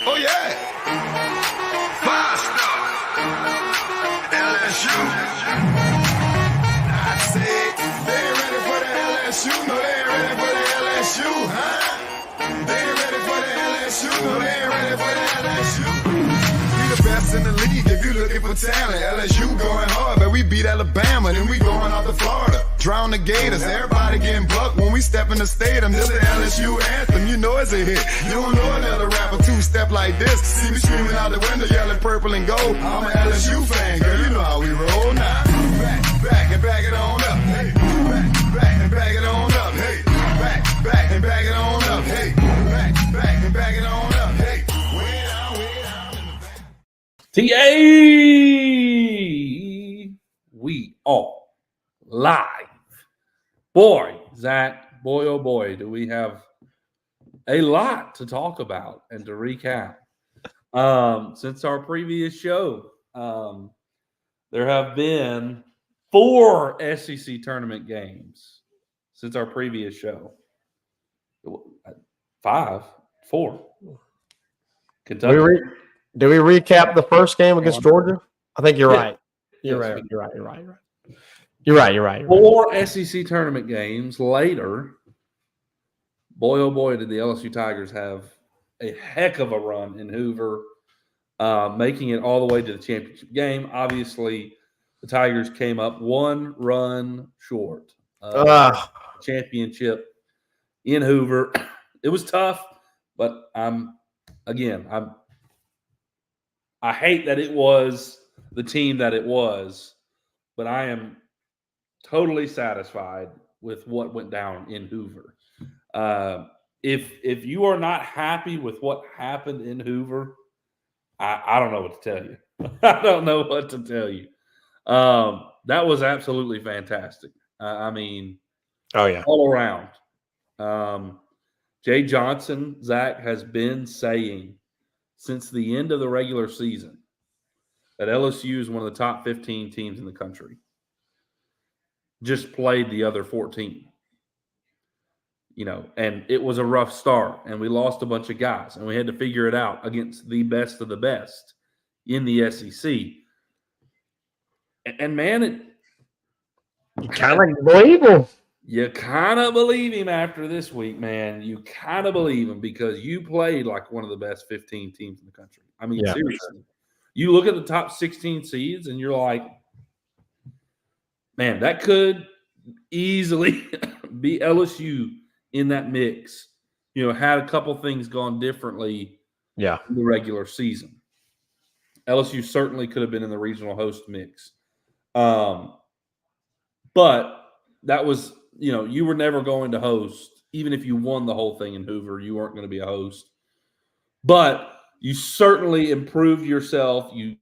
Oh, yeah. Five-star. LSU. I said, they ain't ready for the LSU. No, they ain't ready for the LSU, huh? They ain't ready for the LSU. No, they ain't ready for the LSU. We the best in the league if you looking for talent. LSU going hard, but we beat Alabama, then we going off to Florida. Drown the Gators, everybody getting bucked when we step in the stadium. This is the LSU anthem, you know it's a hit. You don't know another rapper two-step like this. See me screaming out the window, yelling purple and gold. I'm an LSU fan, girl, you know how we roll now. Back and back it on up. Hey, back and back it on up. Hey, back and back it on up. Hey, back and back it on up. Hey, way down in the back. TA, we are live. Boy, Zach, boy, oh boy, do we have a lot to talk about and to recap. Since our previous show, there have been 4 SEC tournament games since our previous show. 4. Kentucky. Do we recap the first game against Georgia? I think you're right. You're Yes, right. 4 SEC tournament games later, boy, oh boy, did the LSU Tigers have a heck of a run in Hoover, making it all the way to the championship game. Obviously, the Tigers came up 1 run short of championship in Hoover. It was tough, but I hate that it was the team that it was, but I am totally satisfied with what went down in Hoover. If you are not happy with what happened in Hoover, I don't know what to tell you. I don't know what to tell you. That was absolutely fantastic. Oh yeah, all around. Jay Johnson, Zach, has been saying since the end of the regular season that LSU is one of the top 15 teams in the country. Just played the other 14. And it was a rough start, and we lost a bunch of guys, and we had to figure it out against the best of the best in the SEC. And man, you kind of believe him. You kind of believe him after this week, man. You kind of believe him because you played like one of the best 15 teams in the country. Seriously. You look at the top 16 seeds, and you're like, man, that could easily be LSU in that mix. Had a couple things gone differently in the regular season. LSU certainly could have been in the regional host mix. But that was, you were never going to host. Even if you won the whole thing in Hoover, you weren't going to be a host. But you certainly improved yourself. You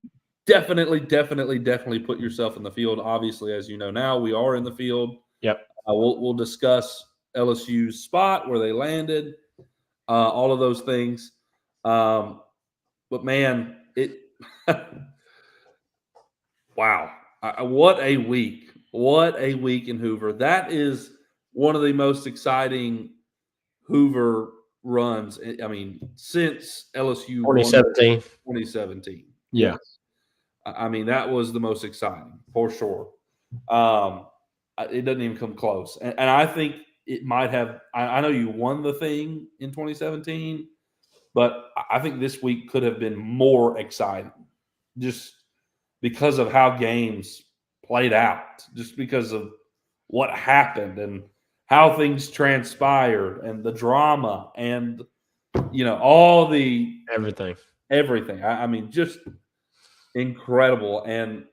definitely put yourself in the field. Obviously, as you know now, we are in the field. Yep. We'll discuss LSU's spot, where they landed, all of those things. But man, wow. What a week. What a week in Hoover. That is one of the most exciting Hoover runs, since LSU 2017. Yeah. That was the most exciting, for sure. It doesn't even come close. And I think it might have – I know you won the thing in 2017, but I think this week could have been more exciting just because of how games played out, just because of what happened and how things transpired and the drama and, all the – Everything. Just incredible. And,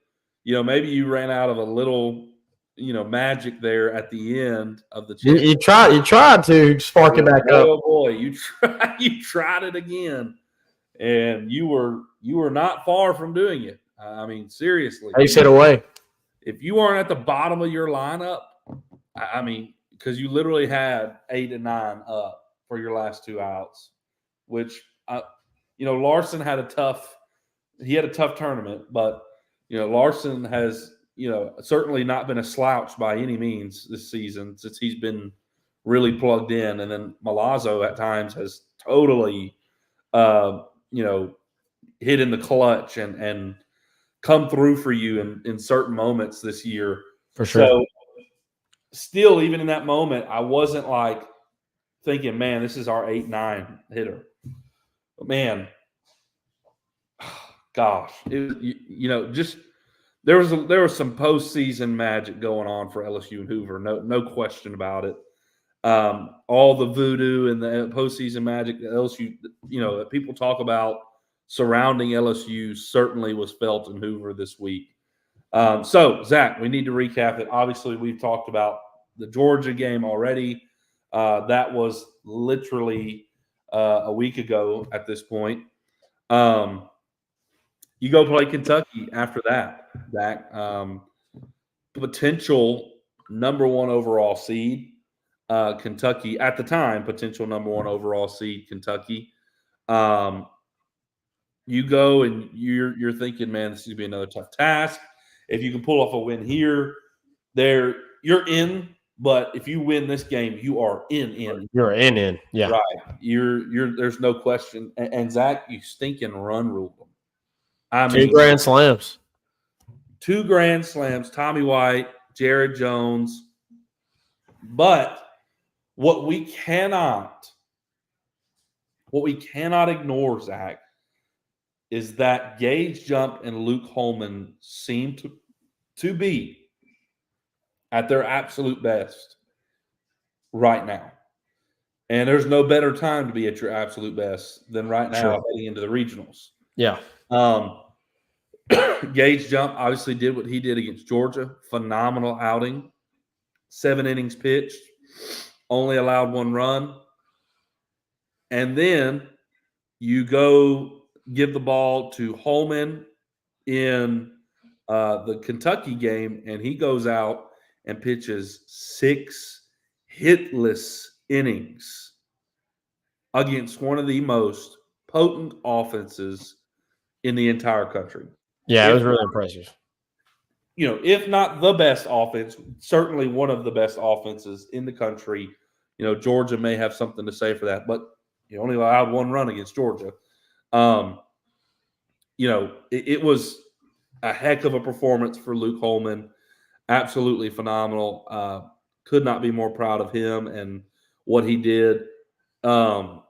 maybe you ran out of a little – magic there at the end of the you tried to spark it back up. Oh boy, you tried it again, and you were not far from doing it. Seriously, Ace hit away. If you weren't at the bottom of your lineup, because you literally had 8 and 9 up for your last 2 outs, which Larson had a tough tournament, but Larson has certainly not been a slouch by any means this season since he's been really plugged in. And then Milazzo at times has totally, hit in the clutch and come through for you in certain moments this year. For sure. So still, even in that moment, I wasn't like thinking, man, this is our 8-9 hitter. But man, gosh, just there was some postseason magic going on for LSU and Hoover, no question about it. All the voodoo and the postseason magic that LSU, that people talk about surrounding LSU certainly was felt in Hoover this week. So, Zach, we need to recap it. Obviously, we've talked about the Georgia game already. That was literally a week ago at this point. You go play Kentucky after that, Zach. Potential number 1 overall seed, Kentucky. At the time, potential number 1 overall seed, Kentucky. You go and you're thinking, man, this is going to be another tough task. If you can pull off a win here, you're in. But if you win this game, you are in. You're in. Yeah. Right. You're. There's no question. And Zach, you stinking run ruled them. I mean, 2 grand slams. 2 grand slams. Tommy White, Jared Jones. But what we cannot ignore, Zach, is that Gage Jump and Luke Holman seem to be at their absolute best right now. And there's no better time to be at your absolute best than right now heading into the regionals. Yeah. Gage Jump obviously did what he did against Georgia. Phenomenal outing. 7 innings pitched. Only allowed 1 run. And then you go give the ball to Holman in the Kentucky game, and he goes out and pitches 6 hitless innings against one of the most potent offenses in the entire country. Yeah, it was really impressive. If not the best offense, certainly one of the best offenses in the country. Georgia may have something to say for that, but you only allowed 1 run against Georgia. It was a heck of a performance for Luke Holman. Absolutely phenomenal. Could not be more proud of him and what he did. And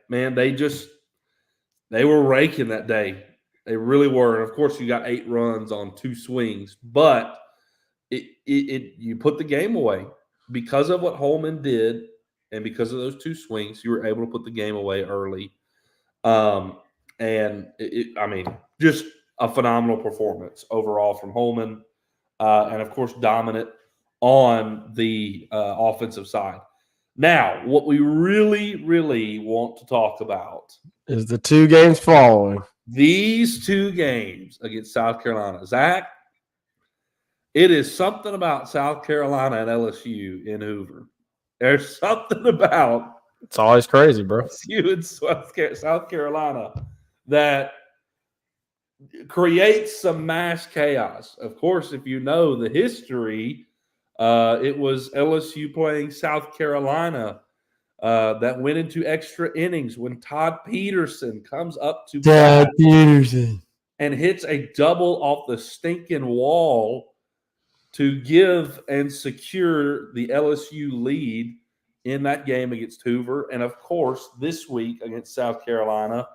man, they were raking that day. They really were. And of course, you got 8 runs on 2 swings, but you put the game away because of what Holman did, and because of those 2 swings, you were able to put the game away early. Just a phenomenal performance overall from Holman, and of course, dominant on the offensive side. Now, what we really, really want to talk about is the 2 games following. These 2 games against South Carolina. Zach, it is something about South Carolina and LSU in Hoover. There's something about it's always crazy, bro. LSU and South Carolina that creates some mass chaos. Of course, if you know the history, it was LSU playing South Carolina that went into extra innings when Todd Peterson comes up to bat and hits a double off the stinking wall to give and secure the LSU lead in that game against Hoover. And, of course, this week against South Carolina,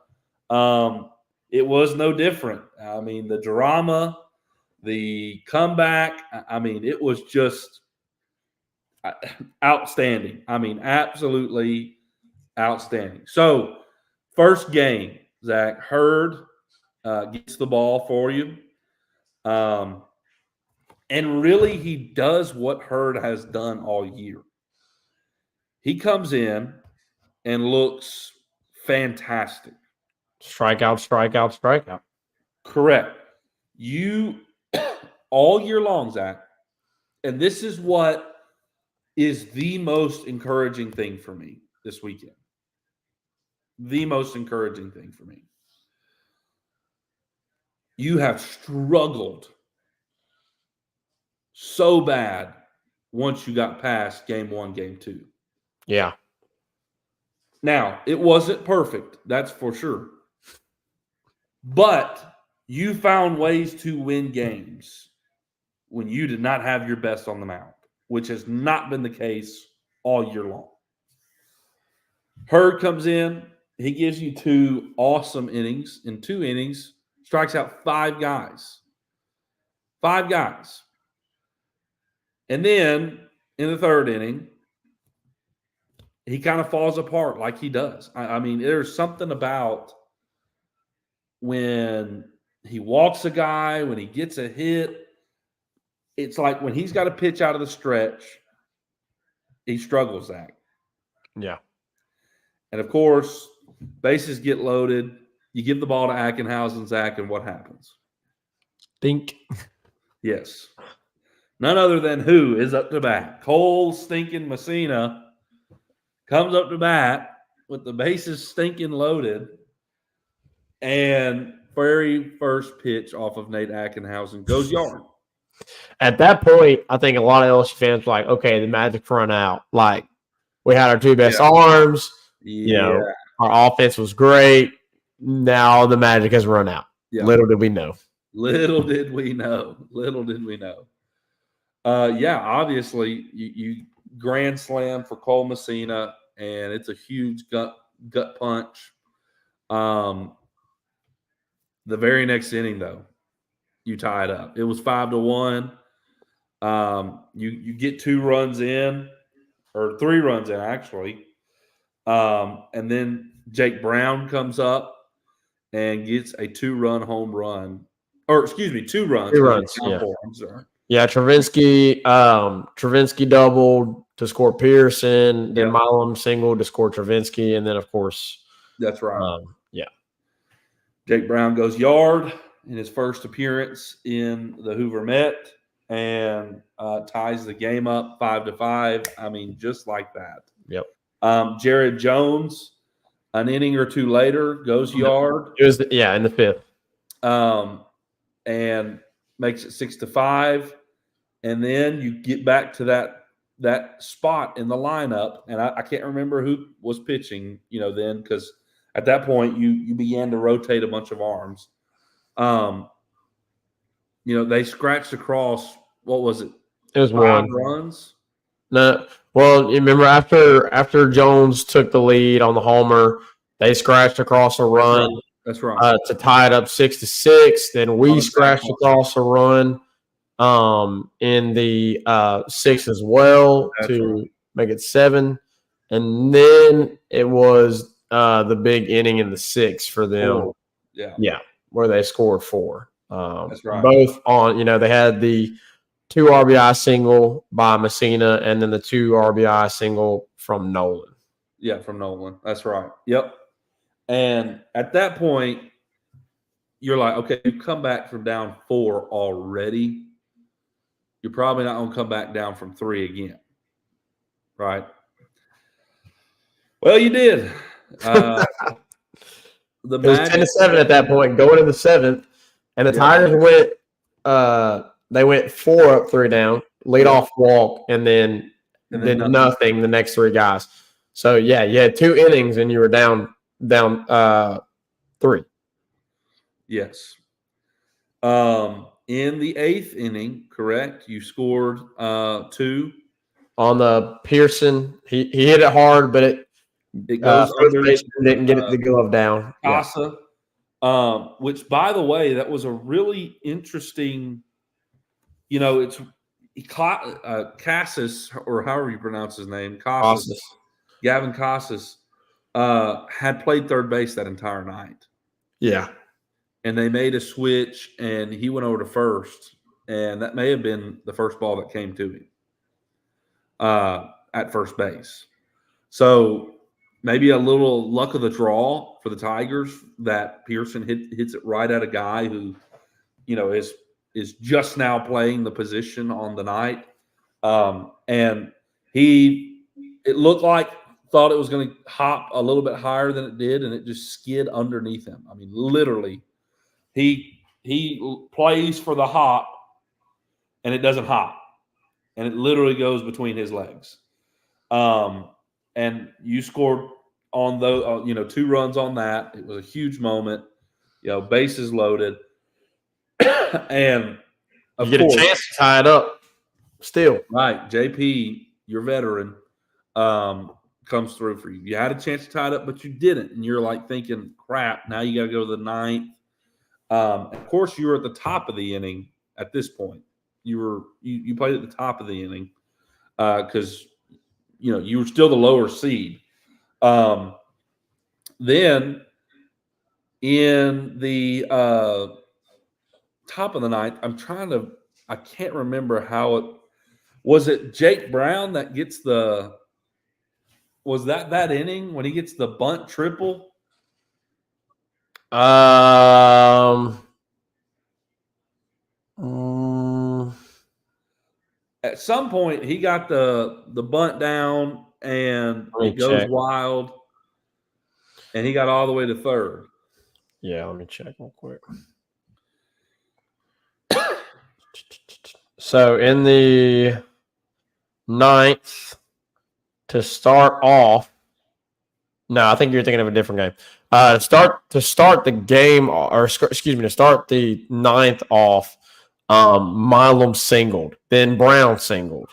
it was no different. I mean, the drama, the comeback, it was just outstanding. Absolutely outstanding. So, first game, Zach, Hurd gets the ball for you. And really, he does what Hurd has done all year. He comes in and looks fantastic. Strikeout. Correct. You all year long, Zach, and this is what is the most encouraging thing for me this weekend. The most encouraging thing for me. You have struggled so bad once you got past game 1, game 2. Yeah. Now, it wasn't perfect, that's for sure. But you found ways to win games when you did not have your best on the mound, which has not been the case all year long. Hurd comes in. He gives you 2 awesome innings. In 2 innings, strikes out 5 guys. 5 guys. And then in the 3rd inning, he kind of falls apart like he does. I mean, there's something about when he walks a guy, when he gets a hit. It's like when he's got to pitch out of the stretch, he struggles, Zach. Yeah. And, of course, bases get loaded. You give the ball to Ackenhausen, Zach, and what happens? Think. Yes. None other than who is up to bat? Cole stinking Messina comes up to bat with the bases stinking loaded. And very first pitch off of Nate Ackenhausen goes yard. At that point, I think a lot of LSU fans were like, okay, the Magic's run out. Like, we had our 2 best arms. Yeah. You know, our offense was great. Now the Magic has run out. Yeah. Little did we know. Little did we know. Little did we know. Yeah, obviously, you grand slam for Cole Messina, and it's a huge gut punch. The very next inning, though, you tie it up. It was 5-1. You get 2 runs in, or 3 runs in, actually. And then Jake Brown comes up and gets a 2-run home run. Or, excuse me, 2 runs. 2 runs, yeah. 4, I'm sorry. Yeah, Travinsky doubled to score Pearson, then Milam singled to score Travinsky, and then, of course. That's right. Yeah. Jake Brown goes yard in his first appearance in the Hoover Met and ties the game up 5-5. I mean, just like that. Yep. Jared Jones, an inning or 2 later, goes yard. It was in the 5th. And makes it 6-5. And then you get back to that spot in the lineup. And I can't remember who was pitching, then, because at that point you began to rotate a bunch of arms. They scratched across, what was it? It was 5 1 runs. No, well, you remember after Jones took the lead on the homer, they scratched across a run. That's right. To tie it up 6-6. Then we scratched across a run in the 6th as well to make it 7. And then it was the big inning in the 6th for them. 4. Yeah, where they scored 4. That's right. Both on, they had the 2 RBI single by Messina and then the 2 RBI single from Nolan. Yeah, from Nolan. That's right. Yep. And at that point, you're like, okay, you come back from down 4 already. You're probably not going to come back down from 3 again. Right? Well, you did. It was 10-7 at that point, going to the 7th. And the Tigers went 4 up, 3 down, lead off walk, and then did nothing the next 3 guys. So, yeah, you had 2 innings and you were down 3. Yes. In the 8th inning, correct? You scored 2 on the Pearson. He hit it hard, but it goes under. Didn't get the glove down. Casa, which, by the way, that was a really interesting. It's Casas, or however you pronounce his name, Casas. Gavin Casas had played third base that entire night. Yeah. And they made a switch, and he went over to first, and that may have been the first ball that came to him at first base. So maybe a little luck of the draw for the Tigers that Pearson hits it right at a guy who, is just now playing the position on the night. And it looked like thought it was going to hop a little bit higher than it did, and it just skid underneath him. I mean, literally, he plays for the hop, and it doesn't hop. and it literally goes between his legs. And you scored on those, 2 runs on that. It was a huge moment. Bases loaded, and You get a chance to tie it up. Still, right? JP, your veteran, comes through for you. You had a chance to tie it up, but you didn't, and you're like thinking, "Crap!" Now you got to go to the 9th. Of course, you were at the top of the inning at this point. You played at the top of the inning because you were still the lower seed. Then in the top of the 9th, I can't remember how it was. It Jake Brown that gets was that inning when he gets the bunt triple? At some point, he got the bunt down and it goes wild, and he got all the way to third. Yeah, let me check real quick. So in the 9th, to start off, no, I think you're thinking of a different game. To start the game, to start the 9th off, Milam singled, then Brown singled.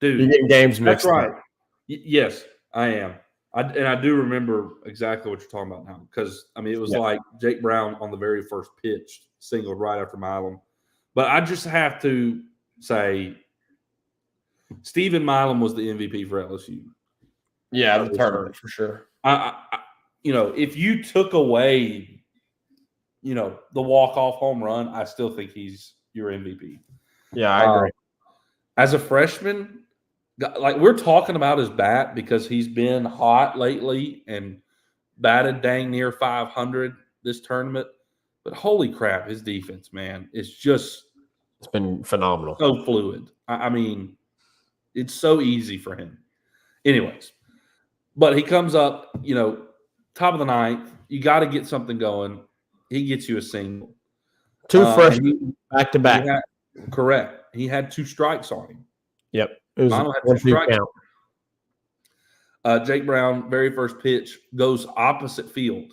Dude, you're getting games mixed that's right. up. Yes, I am. I do remember exactly what you're talking about now because, it was like Jake Brown on the very first pitch singled right after Milam. But I just have to say Stephen Milam was the MVP for LSU. Yeah, the tournament for sure. If you took away, the walk-off home run, I still think he's your MVP. Yeah, I agree. As a freshman, like we're talking about his bat because he's been hot lately and batted dang near 500 this tournament. But holy crap, his defense, man, it's been phenomenal. So fluid. It's so easy for him. Anyways, but he comes up, top of the 9th. You got to get something going. He gets you a single. 2 freshmen back to back. Correct. He had 2 strikes on him. Yep. It was had 2 strikes. Jake Brown, very first pitch, goes opposite field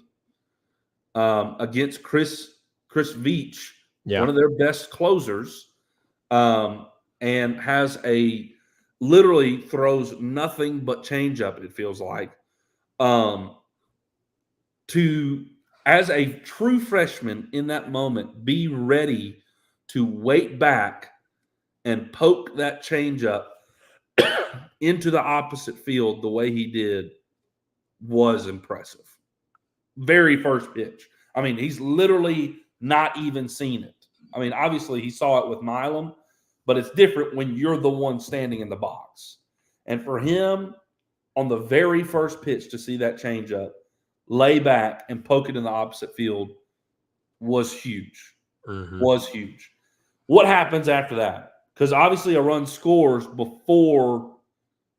against Chris Veach, one of their best closers, and has literally throws nothing but changeup, it feels like, to, as a true freshman in that moment, be ready to wait back and poke that changeup into the opposite field the way he did was impressive. Very first pitch. He's literally not even seen it. Obviously he saw it with Milam, but it's different when you're the one standing in the box. And for him, on the very first pitch to see that changeup, lay back and poke it in the opposite field was huge. Mm-hmm. Was huge. What happens after that? Because obviously a run scores before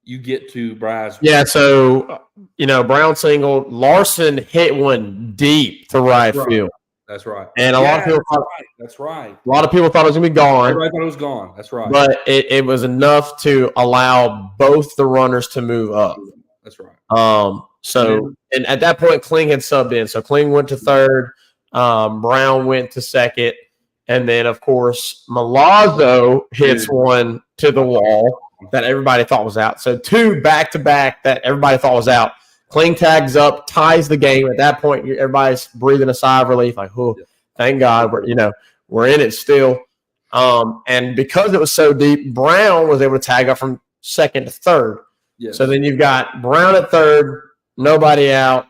you get to Braswell. Yeah, so, Brown singled. Larson hit one deep to right field. That's right. And a lot of people thought that's right. A lot of people thought it was going to be gone. Everybody thought it was gone. That's right. But it was enough to allow both the runners to move up. That's right. And at that point, Kling had subbed in. So Kling went to third. Brown went to second. And then, of course, Milazzo hits one to the wall that everybody thought was out. So 2 back-to-back that everybody thought was out. Kling tags up, ties the game. At that point, everybody's breathing a sigh of relief, like, "Oh, thank God, we're in it still." And because it was so deep, Brown was able to tag up from second to third. Yes. So then you've got Brown at third, nobody out,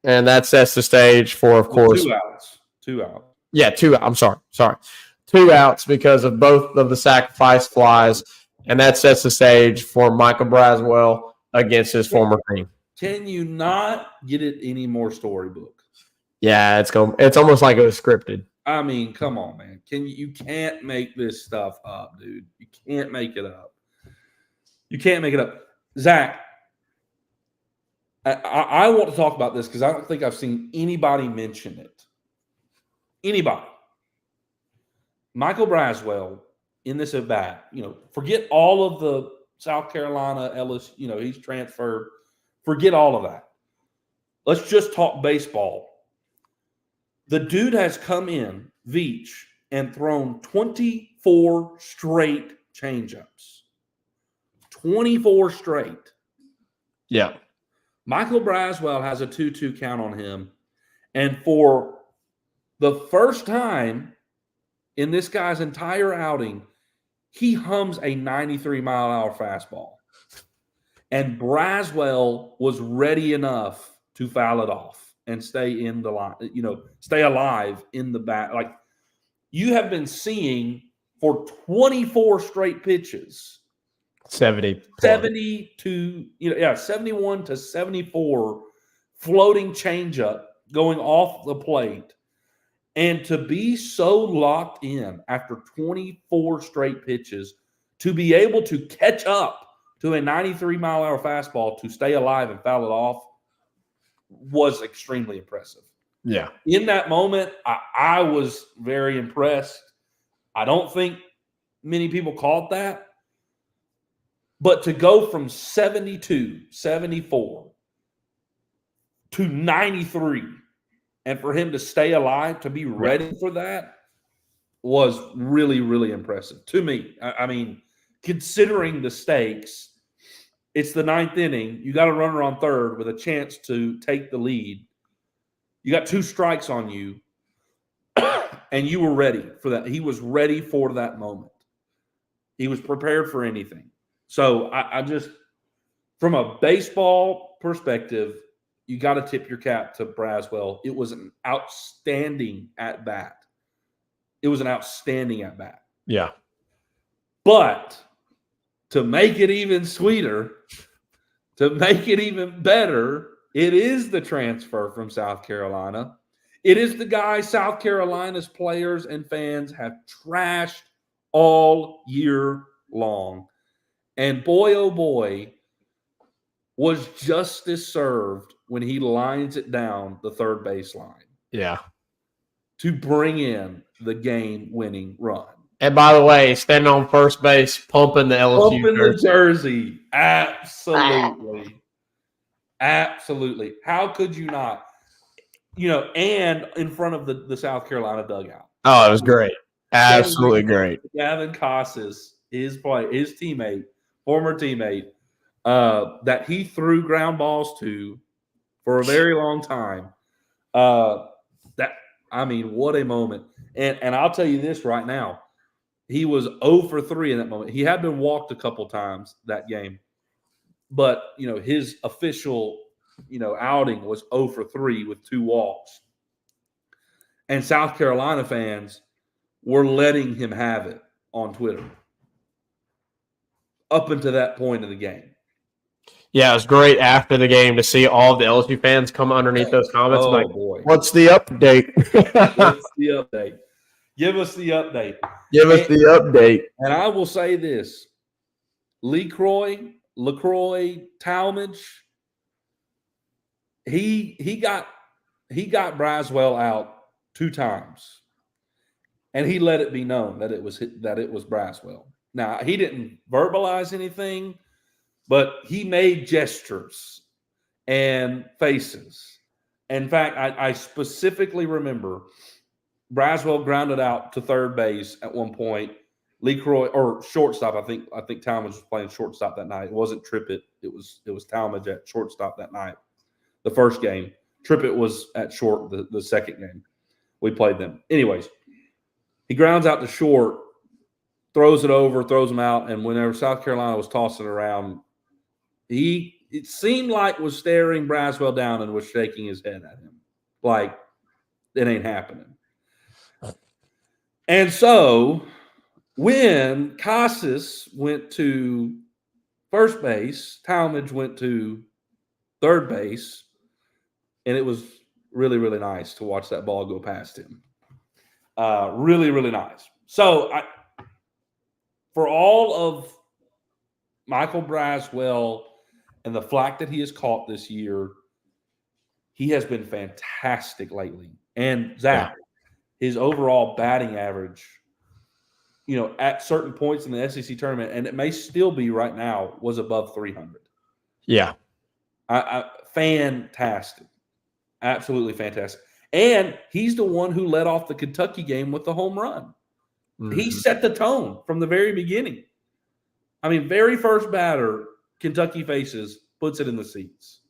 and that sets the stage for, of course, 2 outs. 2 outs. Yeah, 2 outs. I'm sorry. 2 outs because of both of the sacrifice flies, and that sets the stage for Michael Braswell against his former team. Can you not get it any more storybook? Yeah, it's almost like it was scripted. Come on, man. You can't make this stuff up, dude. You can't make it up. You can't make it up. Zach, I want to talk about this because I don't think I've seen anybody mention it. Anybody. Michael Braswell in this at bat, forget all of the South Carolina, Ellis, he's transferred. Forget all of that. Let's just talk baseball. The dude has come in, Veach, and thrown 24 straight changeups. 24 straight. Yeah. Michael Braswell has a 2-2 count on him. And for the first time in this guy's entire outing, he hums a 93-mile-an-hour fastball. And Braswell was ready enough to foul it off and stay in the line, stay alive in the bat. Like you have been seeing for 24 straight pitches. 71 to 74 floating changeup going off the plate. And to be so locked in after 24 straight pitches, to be able to catch up to a 93-mile-an-hour fastball to stay alive and foul it off was extremely impressive. Yeah. In that moment, I was very impressed. I don't think many people caught that. But to go from 72, 74 to 93, and for him to stay alive, to be ready for that, was really, really impressive to me. I mean, considering the stakes, it's the ninth inning. You got a runner on third with a chance to take the lead. You got 2 strikes on you, and you were ready for that. He was ready for that moment. He was prepared for anything. So I just, from a baseball perspective, you got to tip your cap to Braswell. It was an outstanding at bat. Yeah. But to make it even sweeter, to make it even better, it is the transfer from South Carolina. It is the guy South Carolina's players and fans have trashed all year long. And boy, oh boy, was justice served when he lines it down the third baseline. Yeah. To bring in the game-winning run. And by the way, standing on first base, pumping the LSU jersey. Absolutely. Absolutely. How could you not? And in front of the South Carolina dugout. Oh, it was great. Absolutely great. Gavin Casas, his teammate, former teammate, that he threw ground balls to for a very long time. What a moment. And I'll tell you this right now. He was 0 for 3 in that moment. He had been walked a couple times that game. But, his official, outing was 0 for 3 with 2 walks. And South Carolina fans were letting him have it on Twitter up until that point of the game. Yeah, it was great after the game to see all the LSU fans come underneath those comments. Boy. What's the update? What's the update? Give us the update. And I will say this. LaCroix, Talmadge, he got Braswell out 2 times. And he let it be known that it was Braswell. Now, he didn't verbalize anything, but he made gestures and faces. In fact, I specifically remember Braswell grounded out to third base at one point. LaCroix, or shortstop, I think Talmadge was playing shortstop that night. It wasn't Trippett. It was Talmadge at shortstop that night. The first game. Trippett was at short the second game. We played them. Anyways, he grounds out to short, throws it over, throws him out, and whenever South Carolina was tossing around, it seemed like was staring Braswell down and was shaking his head at him. Like, it ain't happening. And so when Casas went to first base, Talmadge went to third base, and it was really, really nice to watch that ball go past him. Really, really nice. So for all of Michael Braswell and the flack that he has caught this year, he has been fantastic lately. And Zach, his overall batting average, at certain points in the SEC tournament, and it may still be right now, was above 300. Yeah. Fantastic. Absolutely fantastic. And he's the one who led off the Kentucky game with the home run. Mm-hmm. He set the tone from the very beginning. I mean, very first batter Kentucky faces puts it in the seats.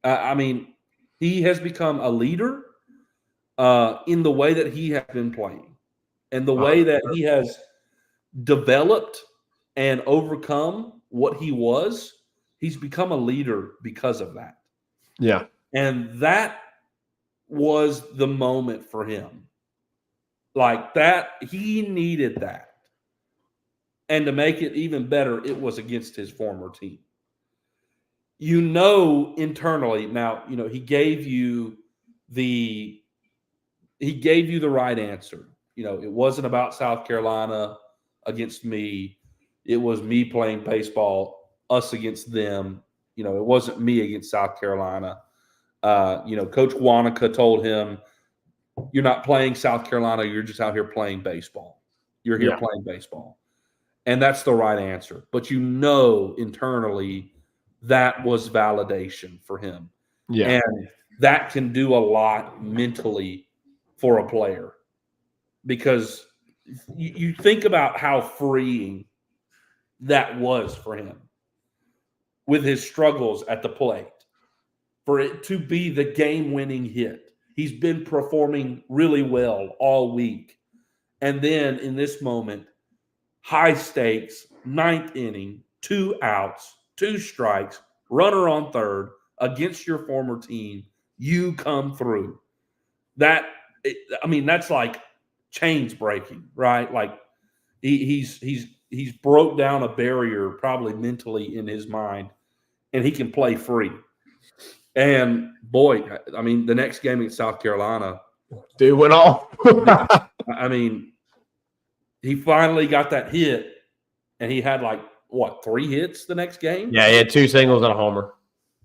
I mean, he has become a leader in the way that he has been playing and the way that he has developed and overcome what he was. He's become a leader because of that. Yeah. And that was the moment for him. Like that, he needed that. And to make it even better, it was against his former team. Internally, now, he gave you the right answer. It wasn't about South Carolina against me. It was me playing baseball, us against them. It wasn't me against South Carolina. Coach Wanaka told him, you're not playing South Carolina. You're just out here playing baseball. You're here playing baseball. And that's the right answer. But internally that was validation for him. Yeah. And that can do a lot mentally for a player. Because you think about how freeing that was for him with his struggles at the plate. For it to be the game-winning hit. He's been performing really well all week. And then in this moment, high stakes, 9th inning, 2 outs, 2 strikes, runner on third against your former team, you come through. That's like chains breaking, right? Like he's broke down a barrier probably mentally in his mind, and he can play free. And boy, the next game in South Carolina, dude went off. He finally got that hit, and he had 3 hits the next game? Yeah, he had 2 singles and a homer.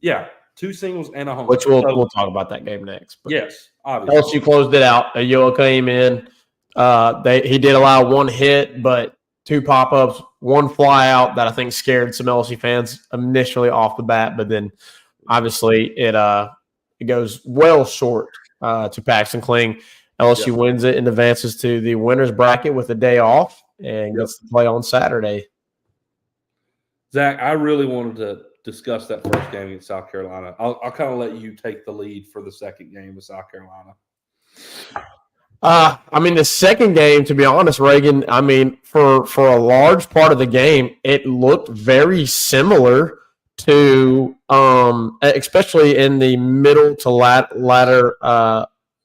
Yeah, 2 singles and a homer. Which we'll talk about that game next. But yes, obviously. LSU closed it out. Ayoa came in. He did allow 1 hit, but 2 pop-ups, 1 fly out that I think scared some LSU fans initially off the bat, but then obviously it goes well short to Paxton Kling. LSU wins it and advances to the winner's bracket with a day off and gets to play on Saturday. Zach, I really wanted to discuss that first game against South Carolina. I'll kind of let you take the lead for the second game with South Carolina. The second game, to be honest, Reagan, for a large part of the game, it looked very similar to, especially in the middle to latter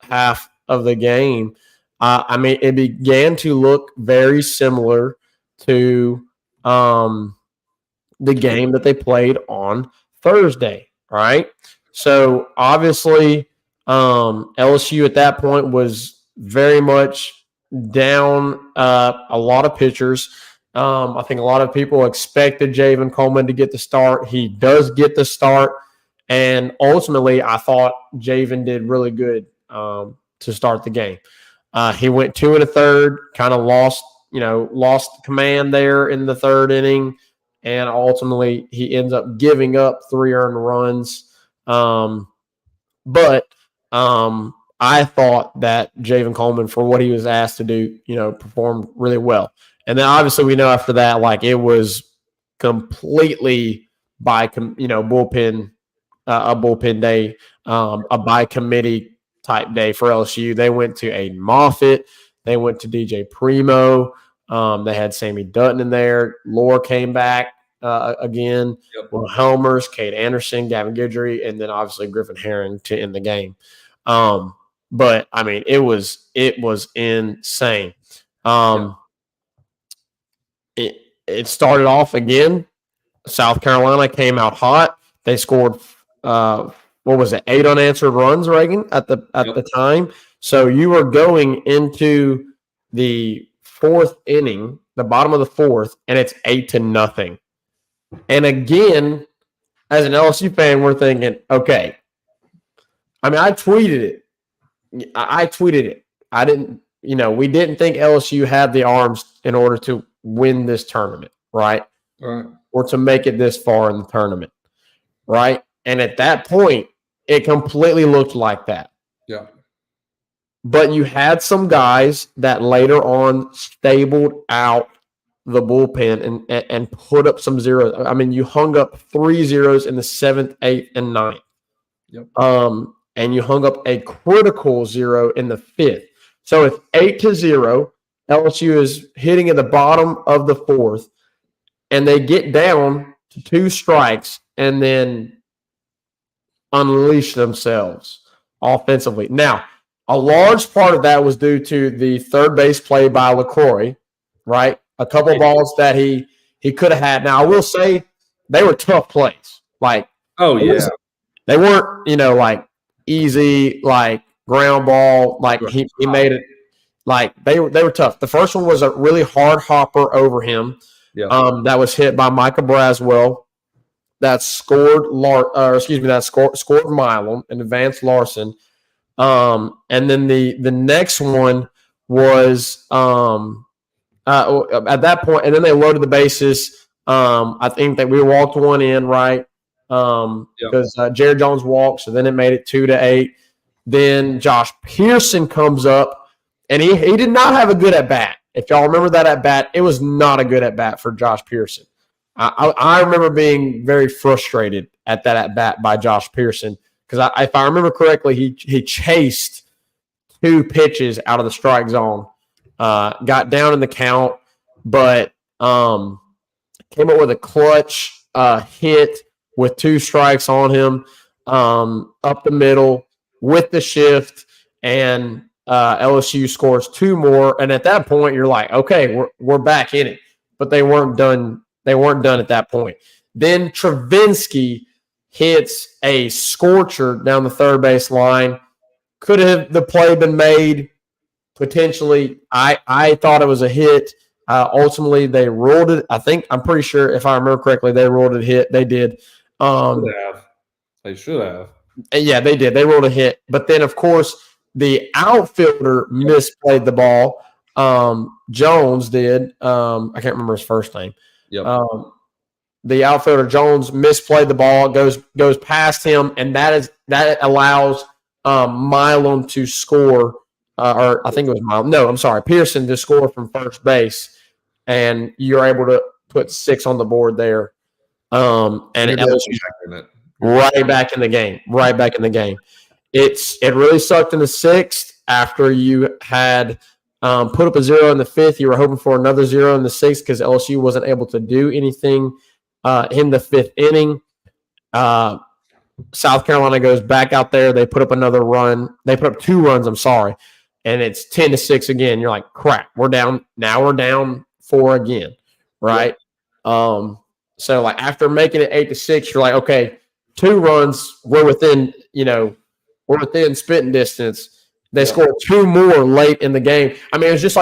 half of the game. It began to look very similar to the game that they played on Thursday, right? So obviously, LSU at that point was very much down a lot of pitchers. I think a lot of people expected Javen Coleman to get the start. He does get the start. And ultimately, I thought Javen did really good to start the game. He went 2 1/3, kind of lost command there in the 3rd inning. And ultimately, he ends up giving up 3 earned runs. But I thought that Javen Coleman, for what he was asked to do, performed really well. And then obviously we know after that, it was completely by, bullpen, a bullpen day, a by committee type day for LSU. They went to Aiden Moffitt. They went to DJ Primo. They had Sammy Dutton in there. Lore came back again. Yep. Will Helmers, Cade Anderson, Gavin Guidry, and then obviously Griffin Herring to end the game. But it was insane. It started off again. South Carolina came out hot. They scored 8 unanswered runs, Reagan, at the time. So you were going into the 4th inning, the bottom of the 4th, and it's 8-0. And again, as an LSU fan, we're thinking, okay. I tweeted it. I tweeted it. I didn't, we didn't think LSU had the arms in order to win this tournament, right? Right. Or to make it this far in the tournament, right? And at that point, it completely looked like that. Yeah. But you had some guys that later on stabled out the bullpen and put up some zeros. I mean, you hung up 3 zeros in the 7th, 8th, and 9th. Yep. And you hung up a critical 0 in the 5th. So it's 8-0. LSU is hitting at the bottom of the 4th, and they get down to 2 strikes and then unleash themselves offensively. Now, a large part of that was due to the third base play by LaCroix, right? A couple of balls that he could have had. Now, I will say they were tough plays. Like, oh yeah, they weren't, like easy, like ground ball. Like he made it. Like they were tough. The first one was a really hard hopper over him. Yeah. That was hit by Micah Braswell. That scored scored Milam and advanced Larson. And then the next one was at that point, and then they loaded the bases. I think that we walked one in, right? Because Jared Jones walked, so then it made it 2-8. Then Josh Pearson comes up, and he did not have a good at bat. If y'all remember that at bat, it was not a good at bat for Josh Pearson. I remember being very frustrated at that at bat by Josh Pearson because if I remember correctly, he chased 2 pitches out of the strike zone, got down in the count, but came up with a clutch hit with 2 strikes on him up the middle with the shift, and LSU scores 2 more. And at that point, you're like, okay, we're back in it. But they weren't done. They weren't done at that point. Then Travinsky hits a scorcher down the third base line. Could have the play been made? Potentially. I thought it was a hit. Ultimately, they ruled it. I'm pretty sure, if I remember correctly, they ruled it hit. They did. They should have. Yeah, they did. They ruled a hit. But then, of course, the outfielder misplayed the ball. Jones did. I can't remember his first name. Yep. The outfielder Jones misplayed the ball, goes past him, and that allows Milam to score. Or I think it was Milam. No, I'm sorry, Pearson to score from first base, and you're able to put 6 on the board there. And LSU right back in the game. Right back in the game. It really sucked in the 6th after you had put up a 0 in the 5th. You were hoping for another 0 in the 6th because LSU wasn't able to do anything in the 5th inning. South Carolina goes back out there. They put up another run. They put up 2 runs, I'm sorry. And it's 10-6 again. You're like, crap, we're down. Now we're down 4 again, right? Yeah. So, like, after making it 8-6, you're like, okay, 2 runs, we're within spitting distance. They scored 2 more late in the game. I mean, it was just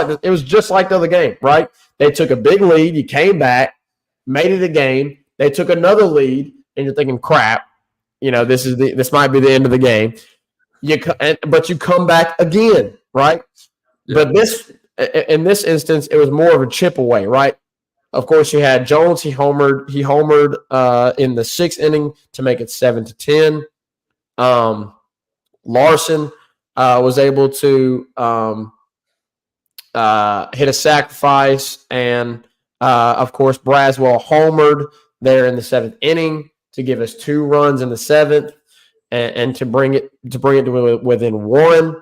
like the other game, right? They took a big lead. You came back, made it a game. They took another lead, and you're thinking, crap, this might be the end of the game. But you come back again, right? Yeah. But in this instance, it was more of a chip away, right? Of course, you had Jones. He homered in the 6th inning to make it 7-10. Larson was able to hit a sacrifice, and of course, Braswell homered there in the 7th inning to give us 2 runs in the 7th, and to bring it to within 1.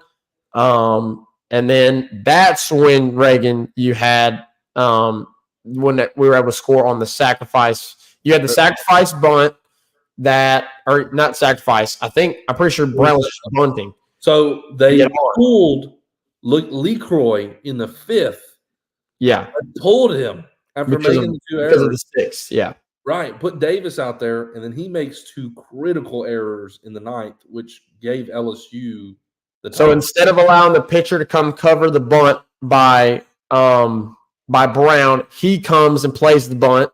And then that's when Reagan you had when we were able to score on the sacrifice. You had the sacrifice bunt or not sacrifice. I'm pretty sure Brown was bunting. So they pulled LaCroix in the 5th. Yeah. Pulled him after making the 2 errors. Because of the 6th, yeah. Right. Put Davis out there, and then he makes 2 critical errors in the 9th, which gave LSU the time. So instead of allowing the pitcher to come cover the bunt by Brown, he comes and plays the bunt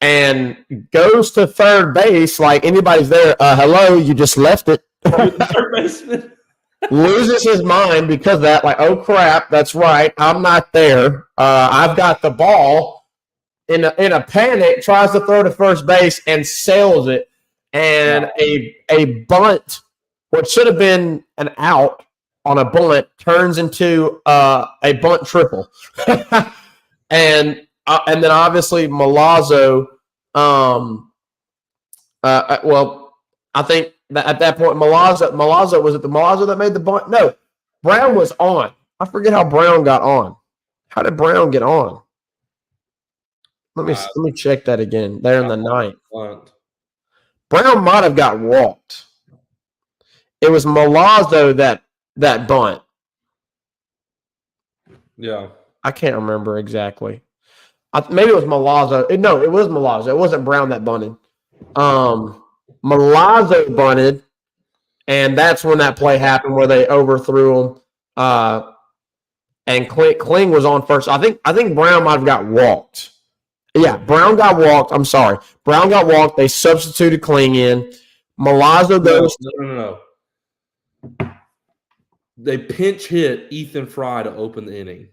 and goes to third base like anybody's there. Hello, you just left it. Third baseman. loses his mind because of that. Like, oh crap, that's right, I'm not there. I've got the ball. In a panic, tries to throw to first base and sails it, and a bunt, what should have been an out on a bunt, turns into a bunt triple, and then obviously Milazzo. Well, I think that at that point Milazzo was it the Milazzo that made the bunt? No, Brown was on. I forget how Brown got on. How did Brown get on? Let me check that again. There in the ninth. Brown might have got walked. It was Milazzo that bunt. Yeah. I can't remember exactly. Maybe it was Milazzo. No, it was Milazzo. It wasn't Brown that bunted. Milazzo bunted, and that's when that play happened where they overthrew him. And Kling was on first. I think Brown might have got walked. Yeah, Brown got walked. I'm sorry. Brown got walked. They substituted Kling in. Milazzo goes. No. They pinch hit Ethan Fry to open the inning.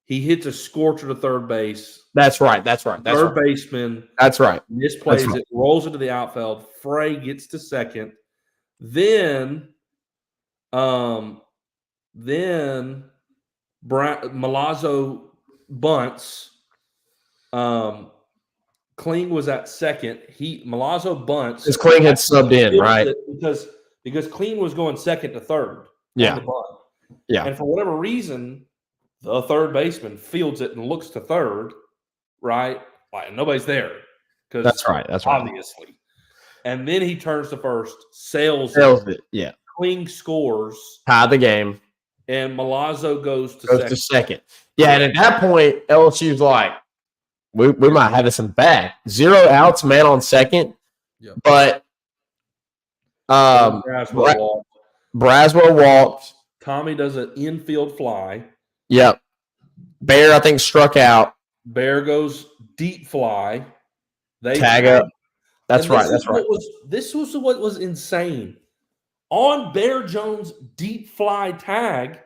He hits a scorcher to third base. That's right. Third baseman. That's right. Misplays it, rolls into the outfield. Frey gets to second. Then Milazzo bunts. Kling was at second. Milazzo bunts. Because Kling had subbed in, right? Because Kling was going second to third. Yeah. On the bunt. Yeah. And for whatever reason, the third baseman fields it and looks to third, right? Like nobody's there. That's right. Obviously. And then he turns to first, sails it. Yeah. Kling scores. Tie the game. And Milazzo goes to second. Yeah, and at that point, LSU's like, we might have this in the bag. 0 outs, man on second. Yeah. But Braswell walked. Tommy does an infield fly. Yep. Bear, I think, struck out. Bear goes deep fly. They tag up. That's right. This was what was insane. On Bear Jones' deep fly tag,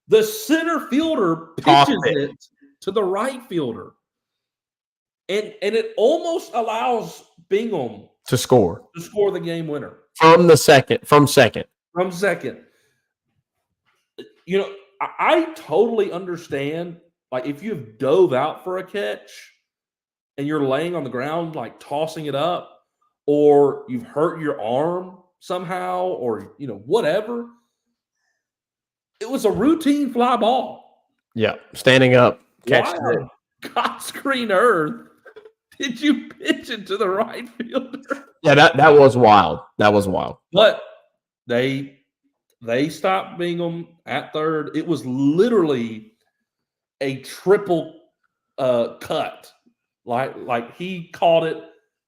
the center fielder pitches it to the right fielder. And it almost allows Bingham to score the game winner. From second. You know, I totally understand, like, if you've dove out for a catch and you're laying on the ground, like, tossing it up, or you've hurt your arm somehow, or, you know, whatever. It was a routine fly ball. Yeah, standing up, catching it. God's green earth. Did you pitch it to the right fielder? Yeah, that was wild. But they stopped Bingham at third. It was literally a triple cut. Like he caught it,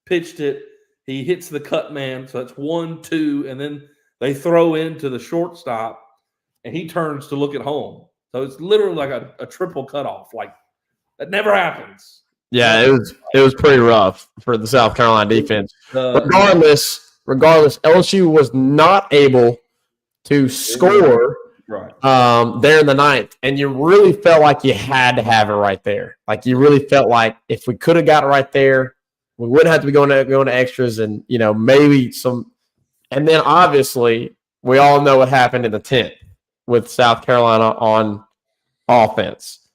pitched it, he hits the cut man. So that's 1, 2, and then they throw into the shortstop, and he turns to look at home. So it's literally like a triple cutoff. Like that never happens. Yeah, it was pretty rough for the South Carolina defense. Regardless, LSU was not able to score there in the ninth, and you really felt like you had to have it right there. Like you really felt like if we could have got it right there, we wouldn't have to be going to extras, and you know maybe some. And then obviously we all know what happened in the 10th with South Carolina on offense.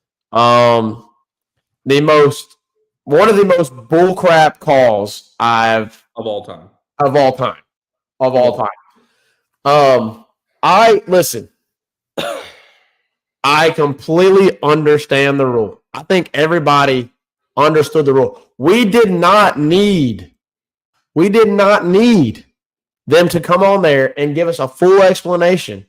One of the most bullcrap calls of all time. I completely understand the rule. I think everybody understood the rule. We did not need them to come on there and give us a full explanation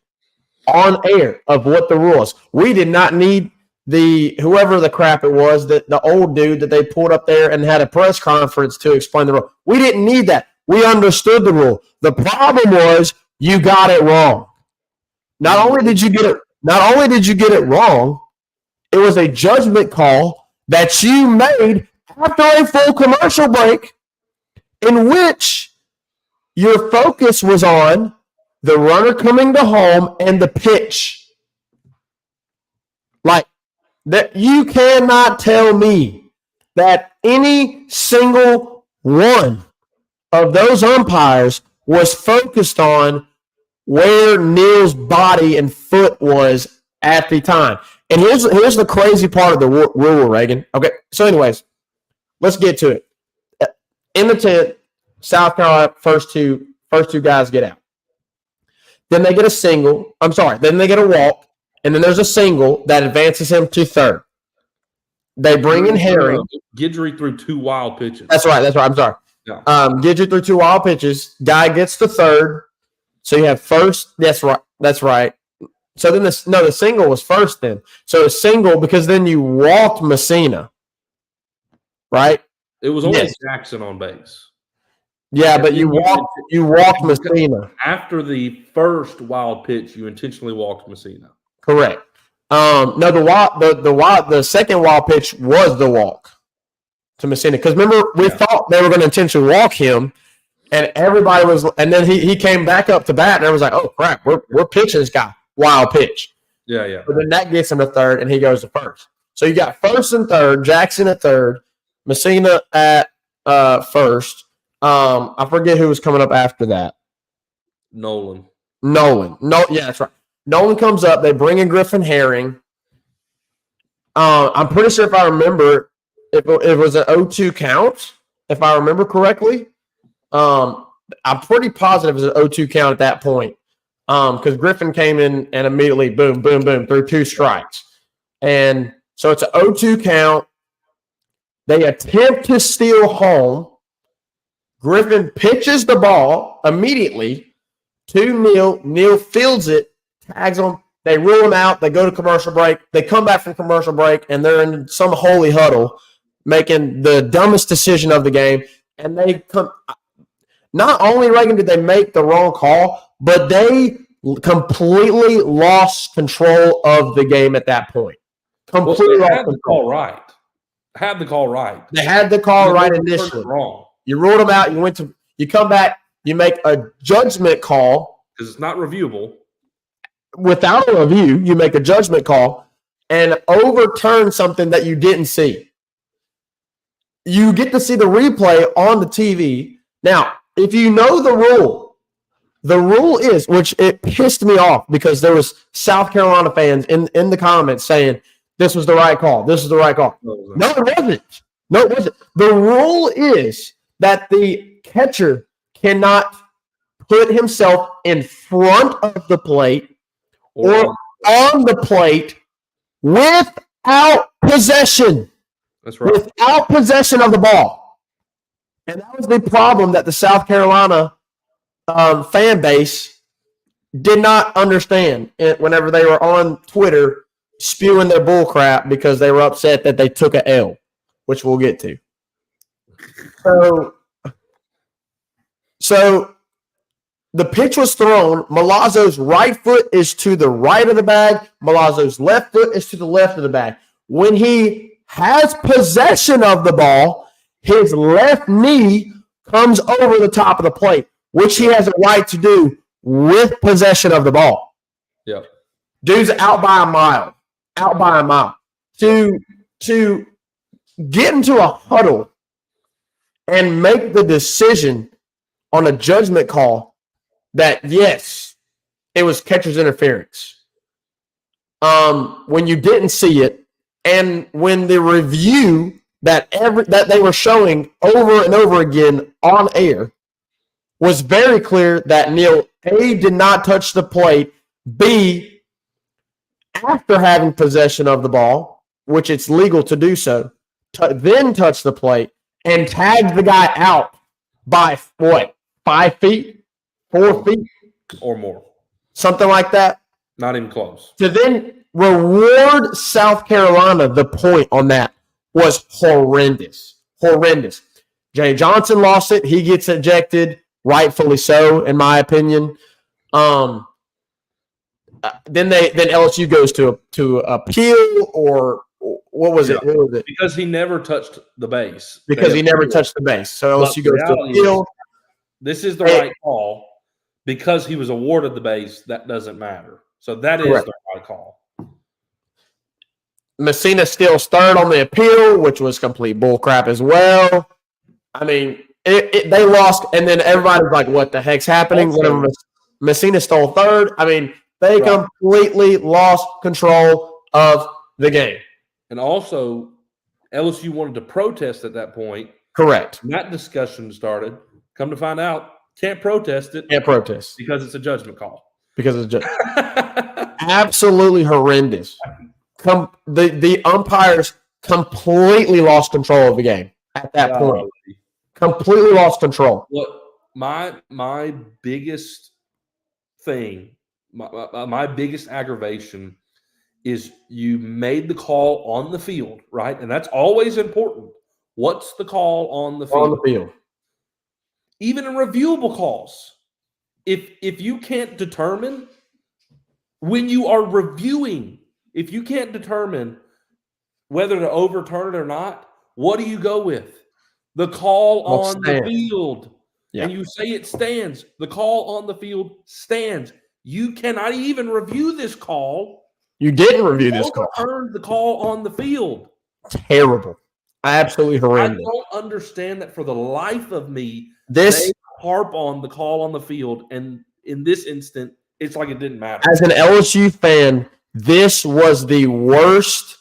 on air of what the rule is. We did not need whoever the crap it was, the old dude that they pulled up there and had a press conference to explain the rule. We didn't need that. We understood the rule. The problem was you got it wrong. Not only did you get it wrong, it was a judgment call that you made after a full commercial break in which your focus was on the runner coming to home, and the pitch. Like that, you cannot tell me that any single one of those umpires was focused on where Neal's body and foot was at the time. And here's the crazy part of the rule, Reagan. Okay, so anyways, let's get to it. In the 10th, South Carolina, first two guys get out. Then they get a single. I'm sorry. Then they get a walk, and then there's a single that advances him to third. They bring in Herring. Guidry threw 2 wild pitches. That's right. I'm sorry. Yeah. Guidry threw 2 wild pitches. Guy gets to third. So you have first. That's right. So then the single was first then. So a single because then you walked Messina, right? It was only Jackson on base. Yeah, but you walked Messina. After the first wild pitch, you intentionally walked Messina. Correct. No, the second wild pitch was the walk to Messina. Because remember, we thought they were going to intentionally walk him, and everybody was, and then he came back up to bat, and everyone's like, "Oh crap, we're pitching this guy wild pitch." Yeah. But then that gets him to third, and he goes to first. So you got first and third, Jackson at third, Messina at first. I forget who was coming up after that. Nolan. No, yeah, that's right. Nolan comes up. They bring in Griffin Herring. I'm pretty sure if I remember, it was an 0-2 count, if I remember correctly. I'm pretty positive it was an 0-2 count at that point because Griffin came in and immediately, boom, boom, boom, threw 2 strikes. And so it's an 0-2 count. They attempt to steal home. Griffin pitches the ball immediately to Neal. Neal fields it, tags them. They rule him out. They go to commercial break. They come back from commercial break, and they're in some holy huddle making the dumbest decision of the game. And they come – not only, Reagan, did they make the wrong call, but they completely lost control of the game at that point. Completely lost control. Had the call right. They had the call right initially. Wrong. You ruled them out. You come back. You make a judgment call because it's not reviewable. Without a review, you make a judgment call and overturn something that you didn't see. You get to see the replay on the TV. Now, if you know the rule is, which it pissed me off because there was South Carolina fans in the comments saying this was the right call. This is the right call. No, it wasn't. No, it wasn't. The rule is that the catcher cannot put himself in front of the plate or on the plate without possession. That's right. Without possession of the ball. And that was the problem that the South Carolina fan base did not understand whenever they were on Twitter spewing their bull crap because they were upset that they took a L, which we'll get to. So the pitch was thrown. Malazzo's right foot is to the right of the bag. Malazzo's left foot is to the left of the bag. When he has possession of the ball, his left knee comes over the top of the plate, which he has a right to do with possession of the ball. Yep. Dude's out by a mile. To get into a huddle and make the decision on a judgment call that, yes, it was catcher's interference. When you didn't see it, and when the review that they were showing over and over again on air was very clear that Neal, A, did not touch the plate, B, after having possession of the ball, which it's legal to do so, then touch the plate and tag the guy out by, 5 feet? 4 feet? Or more. Something like that? Not even close. To then reward South Carolina, the point on that was horrendous. Horrendous. Jay Johnson lost it. He gets ejected, rightfully so, in my opinion. Then LSU goes to appeal, or what was it? What was it? Because he never touched the base. So LSU goes to appeal. This is the right call, because he was awarded the base, that doesn't matter. So that is Correct. the right call. Messina steals third on the appeal, which was complete bullcrap as well. I mean, they lost, and then everybody's like, what the heck's happening? Also, Whenever Messina stole third, I mean, they completely lost control of the game. And also, LSU wanted to protest at that point. Correct. And that discussion started. Come to find out, can't protest it. Can't protest. Because it's a judgment call. Because it's just absolutely horrendous. The umpires completely lost control of the game at that point. Completely lost control. Look, my biggest thing, my biggest aggravation is you made the call on the field, right? And that's always important. What's the call on the field? On the field. Even in reviewable calls, if you can't determine when you are reviewing, if you can't determine whether to overturn it or not, what do you go with? The call on the field. Yeah. And you say it stands. The call on the field stands. You cannot even review this call. You didn't review this call. Overturned the call on the field. Terrible. Absolutely horrendous. I don't understand that for the life of me. They harp on the call on the field, and in this instant, it's like it didn't matter. As an LSU fan, this was the worst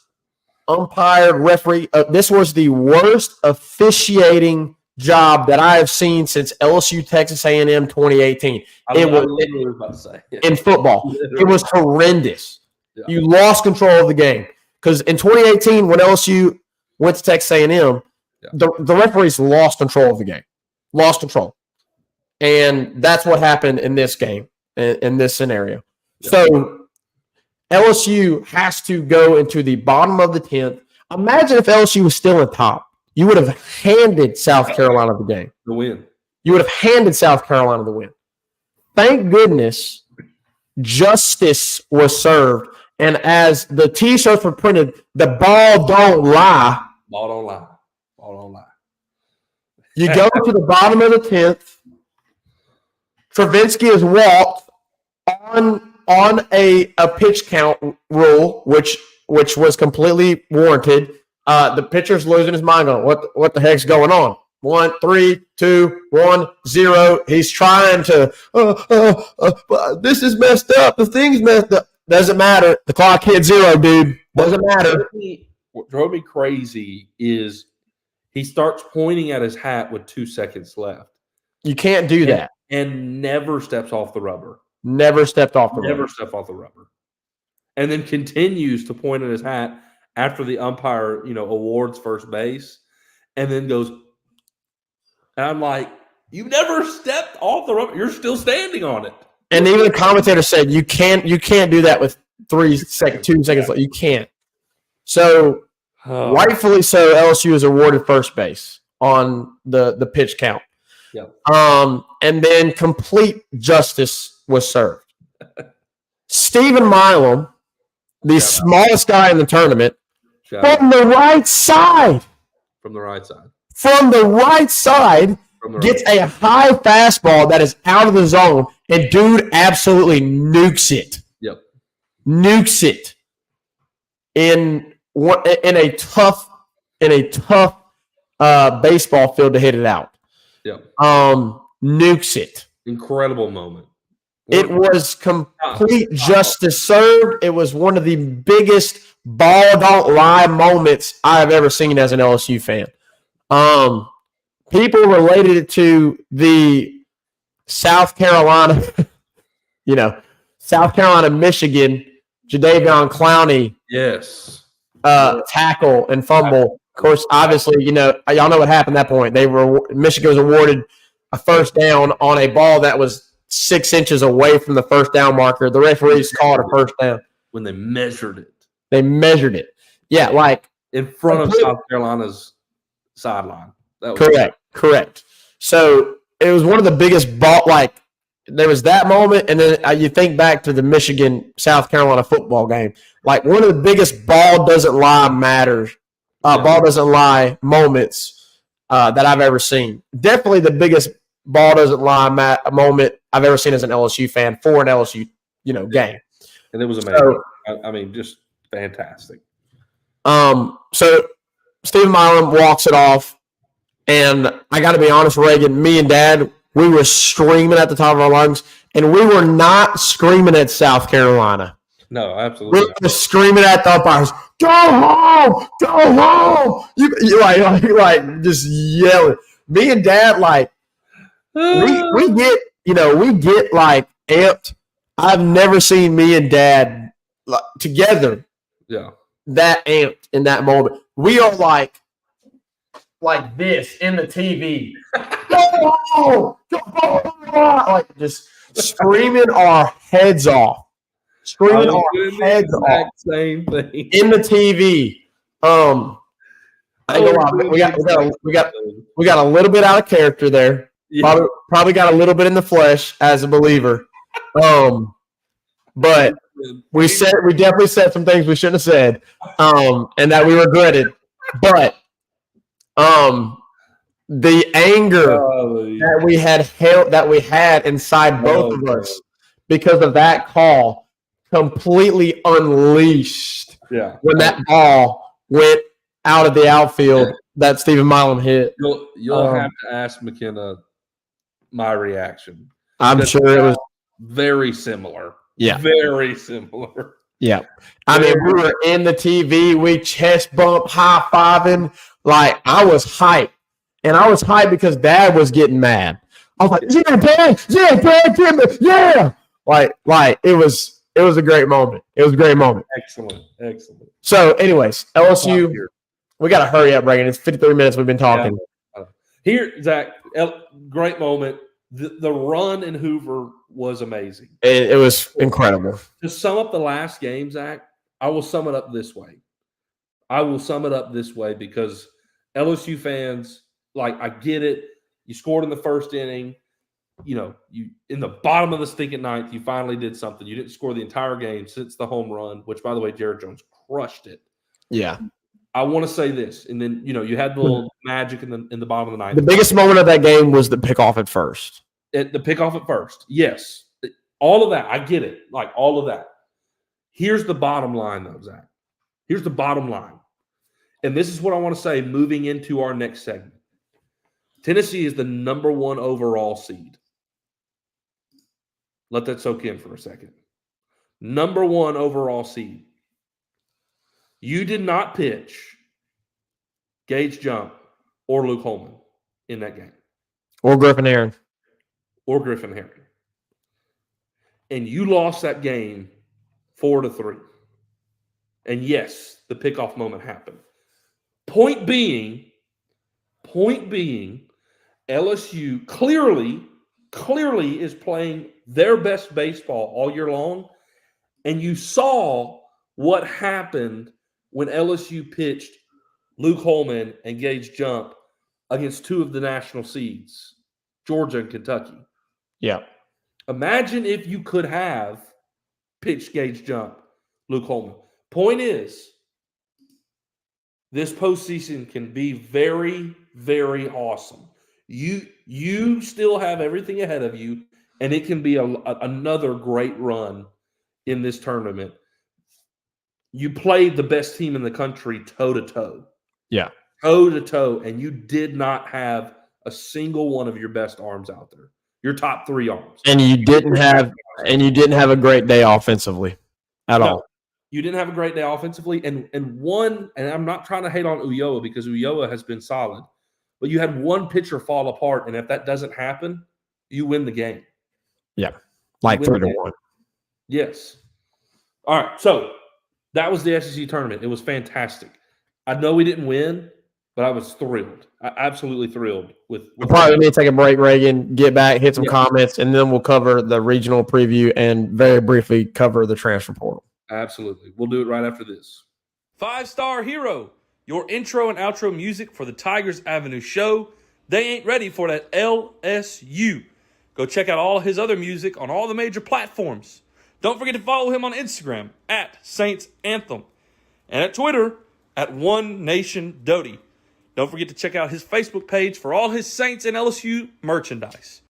umpired referee. This was the worst officiating job that I have seen since LSU Texas A&M 2018. It was in football. It was horrendous. Yeah. You lost control of the game because in 2018, when LSU went to Texas A&M, the referees lost control of the game. Lost control. And that's what happened in this game, in this scenario. Yeah. So LSU has to go into the bottom of the 10th. Imagine if LSU was still in top. You would have handed South Carolina the game. The win. You would have handed South Carolina the win. Thank goodness justice was served. And as the T-shirts were printed, the ball don't lie. Ball don't lie. Ball don't lie. You go to the bottom of the 10th. Travinsky has walked on a pitch count rule, which was completely warranted. The pitcher's losing his mind on what the heck's going on. 1, 3, 2, 1, 0. He's trying to. This is messed up. The thing's messed up. Doesn't matter. The clock hit 0, dude. Doesn't matter. What drove me crazy is he starts pointing at his hat with 2 seconds left. You can't do that. And never steps off the rubber. Never stepped off the rubber. Never stepped off the rubber. And then continues to point at his hat after the umpire, awards first base, and then goes, and I'm like, you never stepped off the rubber. You're still standing on it. And even the commentator said you can't do that with 2 seconds left. You can't. So rightfully so, LSU is awarded first base on the pitch count. Yep. And then complete justice was served. Stephen Milam, the smallest guy in the tournament, from the right side, gets a high fastball that is out of the zone, and dude absolutely nukes it. Yep. Nukes it in a tough baseball field to hit it out. Yep. Nukes it. Incredible moment. It was complete justice served. It was one of the biggest ball don't lie moments I have ever seen as an LSU fan. People related it to the South Carolina, Michigan, Jadeveon Clowney. Yes. Tackle and fumble. Of course, obviously, y'all know what happened at that point. Michigan was awarded a first down on a ball that was 6 inches away from the first down marker. The referees called a first down. When they measured it. Yeah, like in front of South Carolina's sideline. Correct. So it was one of the biggest ball. Like there was that moment, and then you think back to the Michigan-South Carolina football game. Like one of the biggest ball doesn't lie moments that I've ever seen. Definitely the biggest ball doesn't lie moment I've ever seen as an LSU fan for an LSU, game. And it was amazing. So, I mean, just fantastic. So Stephen Milam walks it off, and I got to be honest, Reagan, me and Dad, we were screaming at the top of our lungs, and we were not screaming at South Carolina. No, absolutely. We were screaming at the umpires, go home, go home. You like just yelling. Me and Dad, like, we get like amped. I've never seen me and Dad together that amped in that moment. We are like this in the TV. Go on! Like just screaming our heads off. Screaming our heads off. Same thing. In the TV. We got a little bit out of character there. Yeah. Probably got a little bit in the flesh as a believer. But we definitely said some things we shouldn't have said, and that we regretted. But the anger that we had inside both of us because of that call completely unleashed. Yeah. When that ball went out of the outfield that Stephen Milam hit. You'll have to ask McKenna my reaction. I'm sure it was very similar. Yeah. Very similar. Yeah. I mean, we were in the TV, we chest bump, high-fiving. Like, I was hyped. And I was hyped because Dad was getting mad. I was like, yeah, Dad, yeah. Like it was a great moment. It was a great moment. Excellent. So, anyways, LSU, we got to hurry up, Reagan. It's 53 minutes we've been talking. Yeah. Here, Zach, great moment. The run in Hoover was amazing. It was incredible. To sum up the last game, Zach, I will sum it up this way. Because LSU fans, like, I get it. You scored in the first inning. You in the bottom of the stinking ninth, you finally did something. You didn't score the entire game since the home run, which, by the way, Jared Jones crushed it. Yeah. I want to say this, and then you had the little magic in the bottom of the ninth. The biggest moment of that game was the pickoff at first. The pickoff at first, yes, all of that. I get it, like all of that. Here's the bottom line, though, Zach. Here's the bottom line, and this is what I want to say. Moving into our next segment, Tennessee is the number 1 overall seed. Let that soak in for a second. Number 1 overall seed. You did not pitch Gage Jump or Luke Holman in that game. Or Griffin Herring. And you lost that game 4-3. And yes, the pickoff moment happened. Point being, LSU clearly is playing their best baseball all year long. And you saw what happened when LSU pitched Luke Holman and Gage Jump against 2 of the national seeds, Georgia and Kentucky. Yeah. Imagine if you could have pitched Gage Jump, Luke Holman. Point is, this postseason can be very, very awesome. You still have everything ahead of you, and it can be another great run in this tournament. You played the best team in the country toe-to-toe. Yeah. Toe-to-toe, and you did not have a single one of your best arms out there. Your top 3 arms. And you didn't have a great day offensively at all. You didn't have a great day offensively. And I'm not trying to hate on Ulloa because Ulloa has been solid. But you had one pitcher fall apart, and if that doesn't happen, you win the game. Yeah. Like 3-1. Yes. All right. So that was the SEC tournament. It was fantastic. I know we didn't win, but I was thrilled. Absolutely thrilled with we'll probably need to take a break, Reagan, get back, hit some comments, and then we'll cover the regional preview and very briefly cover the transfer portal. Absolutely. We'll do it right after this. 5-Star Hero, your intro and outro music for the Tigers Avenue show. They ain't ready for that LSU. Go check out all his other music on all the major platforms. Don't forget to follow him on Instagram at Saints Anthem and at Twitter at OneNationDoty. Don't forget to check out his Facebook page for all his Saints and LSU merchandise.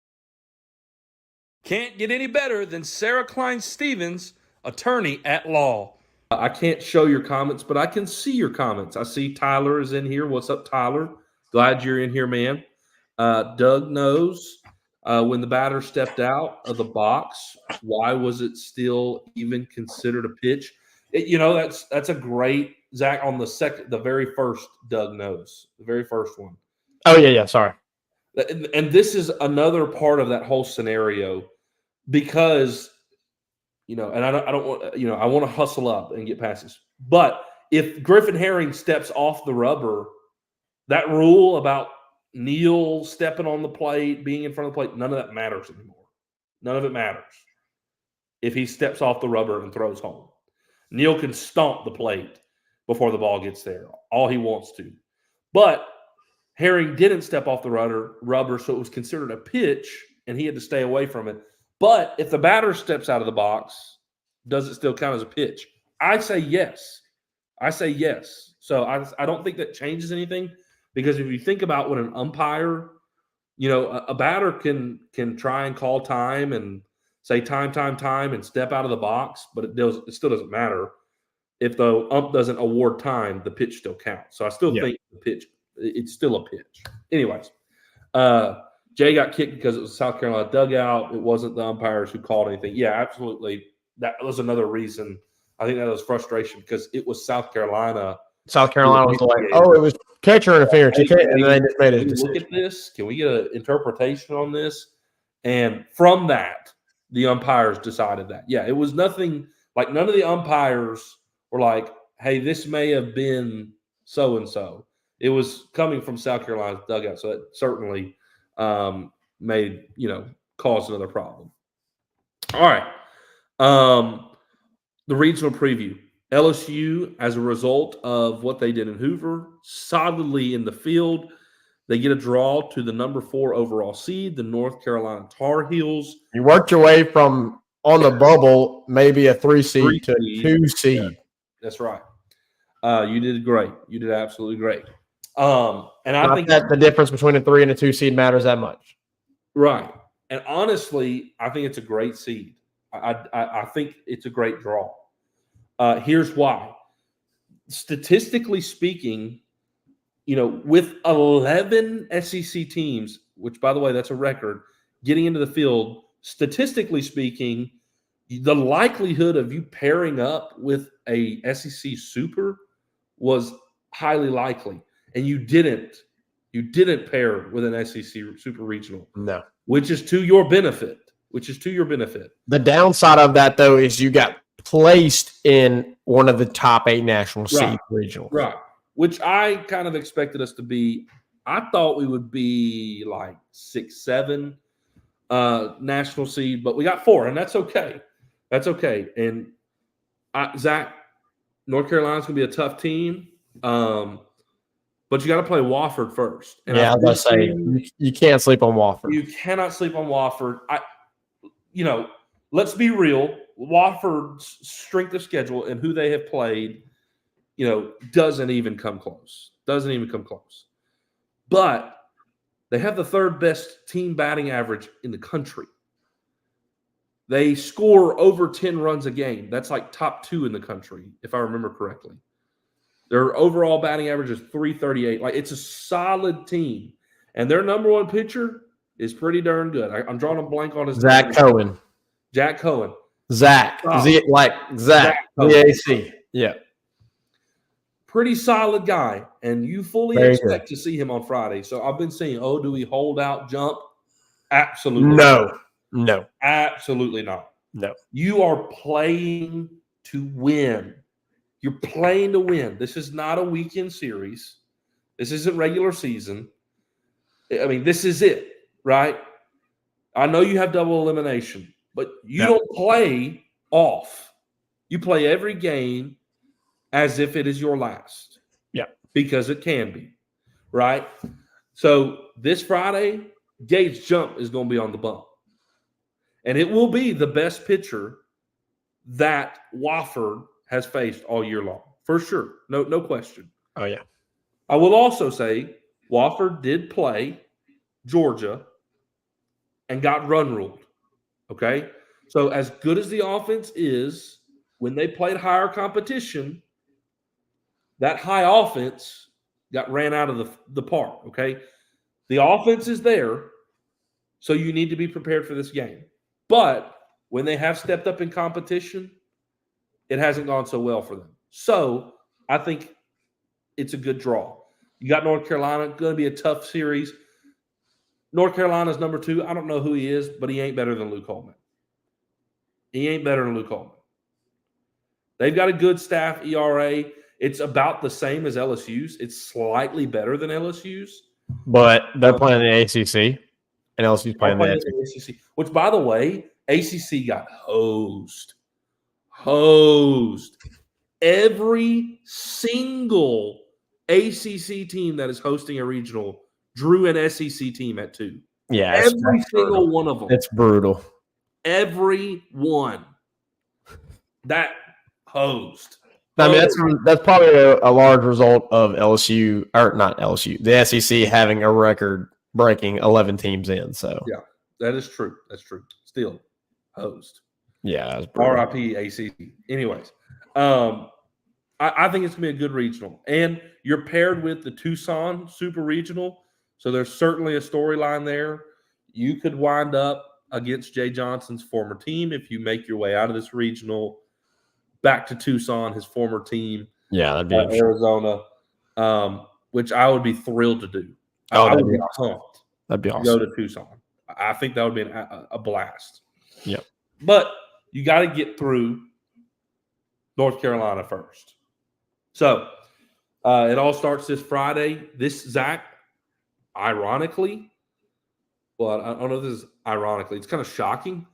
Can't get any better than Sarah Klein Stevens, attorney at law. I can't show your comments, but I can see your comments. I see Tyler is in here. What's up, Tyler? Glad you're in here, man. Doug knows when the batter stepped out of the box, why was it still even considered a pitch? That's a great Zach on the very first. Doug knows the very first one. Oh yeah. Sorry. And this is another part of that whole scenario because, and I don't want, I want to hustle up and get past this. But if Griffin Herring steps off the rubber, that rule about Neal stepping on the plate, being in front of the plate, none of that matters anymore. None of it matters if he steps off the rubber and throws home. Neal can stomp the plate before the ball gets there, all he wants to. But Herring didn't step off the rubber, so it was considered a pitch, and he had to stay away from it. But if the batter steps out of the box, does it still count as a pitch? I say yes. So I don't think that changes anything because if you think about what an umpire, a batter can try and call time and say time and step out of the box, but it still doesn't matter. If the ump doesn't award time, the pitch still counts. So I still think the pitch, it's still a pitch. Anyways, Jay got kicked because it was a South Carolina dugout. It wasn't the umpires who called anything. Yeah, absolutely. That was another reason. I think that was frustration because it was South Carolina. South Carolina was like, it was catcher interference. And then they just made a decision. Look at this. Can we get an interpretation on this? And from that, the umpires decided that. Yeah, it was nothing like none of the umpires were like, hey, this may have been so-and-so. It was coming from South Carolina's dugout, so it certainly made, caused another problem. All right. The regional preview. LSU, as a result of what they did in Hoover, solidly in the field. They get a draw to the number 4 overall seed, the North Carolina Tar Heels. You worked your way from on the bubble, maybe a 3 seed to 2 seed. Yeah, that's right. You did great. You did absolutely great. And I think that the difference between a 3 and a 2 seed matters that much. Right. And honestly, I think it's a great seed. I think it's a great draw. Here's why. Statistically speaking, with 11 SEC teams, which, by the way, that's a record, getting into the field, statistically speaking, the likelihood of you pairing up with a SEC super was highly likely. And you didn't pair with an SEC super regional. No. Which is to your benefit. The downside of that, though, is you got placed in one of the top 8 national seed regionals. Right. Which I kind of expected us to be. I thought we would be like 6, 7 national seed, but we got 4, and that's okay. That's okay. And Zach, North Carolina's going to be a tough team. But you got to play Wofford first. And I was going to say, you can't sleep on Wofford. You cannot sleep on Wofford. Let's be real. Wofford's strength of schedule and who they have played, doesn't even come close. But they have the 3rd best team batting average in the country. They score over 10 runs a game. That's like top 2 in the country, if I remember correctly. Their overall batting average is .338. Like, it's a solid team. And their number 1 pitcher is pretty darn good. I'm drawing a blank on his Zach name. Cohen. Jack Cohen. Zach. Zach. Z-A-C. Yeah. Pretty solid guy. And you fully expect to see him on Friday. So I've been saying, do we hold out, jump? Absolutely No. Absolutely not. No. You are playing to win. You're playing to win. This is not a weekend series. This isn't regular season. I mean, this is it, right? I know you have double elimination, but you don't play off. You play every game as if it is your last. Yeah. Because it can be, right? So this Friday, Gage Jump is going to be on the bump. And it will be the best pitcher that Wofford has faced all year long, for sure. No question. Oh, yeah. I will also say Wofford did play Georgia and got run ruled. Okay? So as good as the offense is, when they played higher competition, that high offense got ran out of the park, okay? The offense is there, so you need to be prepared for this game. But when they have stepped up in competition, it hasn't gone so well for them. So I think it's a good draw. You got North Carolina, going to be a tough series. North Carolina's number 2. I don't know who he is, but he ain't better than Luke Holman. He ain't better than Luke Holman. They've got a good staff ERA. It's about the same as LSU's. It's slightly better than LSU's. But they're playing the ACC, and LSU's playing the SEC. ACC. Which, by the way, ACC got hosed. Hosed. Every single ACC team that is hosting a regional drew an SEC team at 2. Yeah, every single one of them. It's brutal. Every one. That hosed. I mean, that's probably a large result of LSU, or not LSU, the SEC having a record-breaking 11 teams in. So yeah, that is true. That's true. Still hosed. Yeah, RIP ACC. Anyways, I think it's gonna be a good regional, and you're paired with the Tucson Super Regional, so there's certainly a storyline there. You could wind up against Jay Johnson's former team if you make your way out of this regional. Back to Tucson, his former team. Yeah, that'd be Arizona, which I would be thrilled to do. Oh, I would be pumped. That'd be awesome. Go to Tucson. I think that would be a blast. Yeah, but you got to get through North Carolina first. So it all starts this Friday. This Zach, ironically, well, I don't know if this is ironically. It's kind of shocking.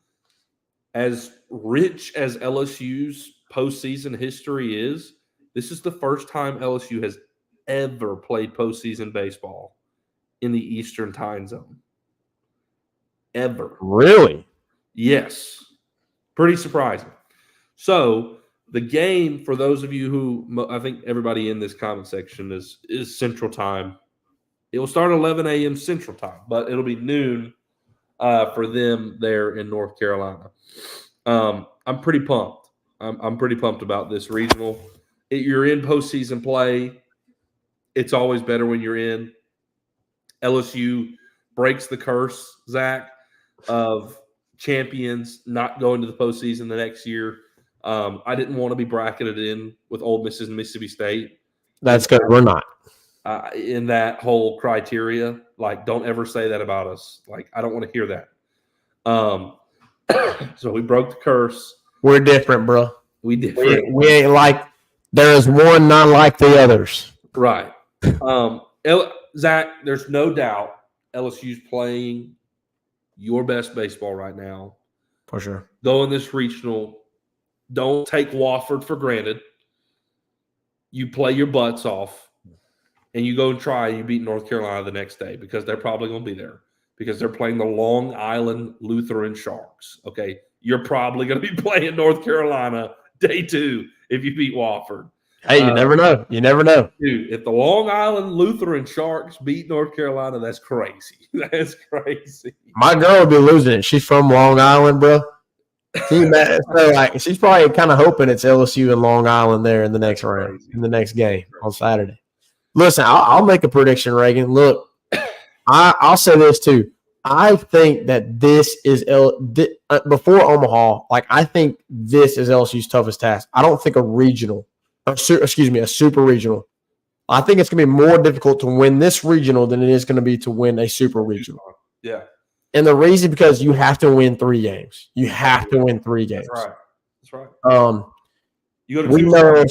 As rich as LSU's postseason history is, this is the first time LSU has ever played postseason baseball in the Eastern time zone. Ever. Really? Yes. Pretty surprising. So the game, for those of you who, I think everybody in this comment section is Central Time. It will start at 11 a.m. Central Time, but it'll be noon for them there in North Carolina. I'm pretty pumped. I'm pretty pumped about this regional. You're in postseason play. It's always better when you're in. LSU breaks the curse, Zach, of champions not going to the postseason the next year. I didn't want to be bracketed in with Ole Miss and Mississippi State. That's good. We're not. In that whole criteria. Like, don't ever say that about us. Like, I don't want to hear that. So we broke the curse. We're different, bro. We different. We ain't like there is one not like the others. Right. Zach, there's no doubt LSU's playing your best baseball right now. For sure. Go in this regional. Don't take Wofford for granted. You play your butts off, and you go and try, and you beat North Carolina the next day because they're probably going to be there because they're playing the Long Island Lutheran Sharks, okay? You're probably going to be playing North Carolina day 2 if you beat Wofford. Hey, you never know. You never know. Dude, if the Long Island Lutheran Sharks beat North Carolina, that's crazy. That's crazy. My girl would be losing it. She's from Long Island, bro. She's probably kind of hoping it's LSU and Long Island there in the next round, in the next game on Saturday. Listen, I'll make a prediction, Reagan. Look, I'll say this too. I think that this is before Omaha. Like, I think this is LSU's toughest task. I don't think a super regional. I think it's going to be more difficult to win this regional than it is going to be to win a super regional. Yeah. And the reason because you have to win 3 games. You have to win 3 games. That's right. We know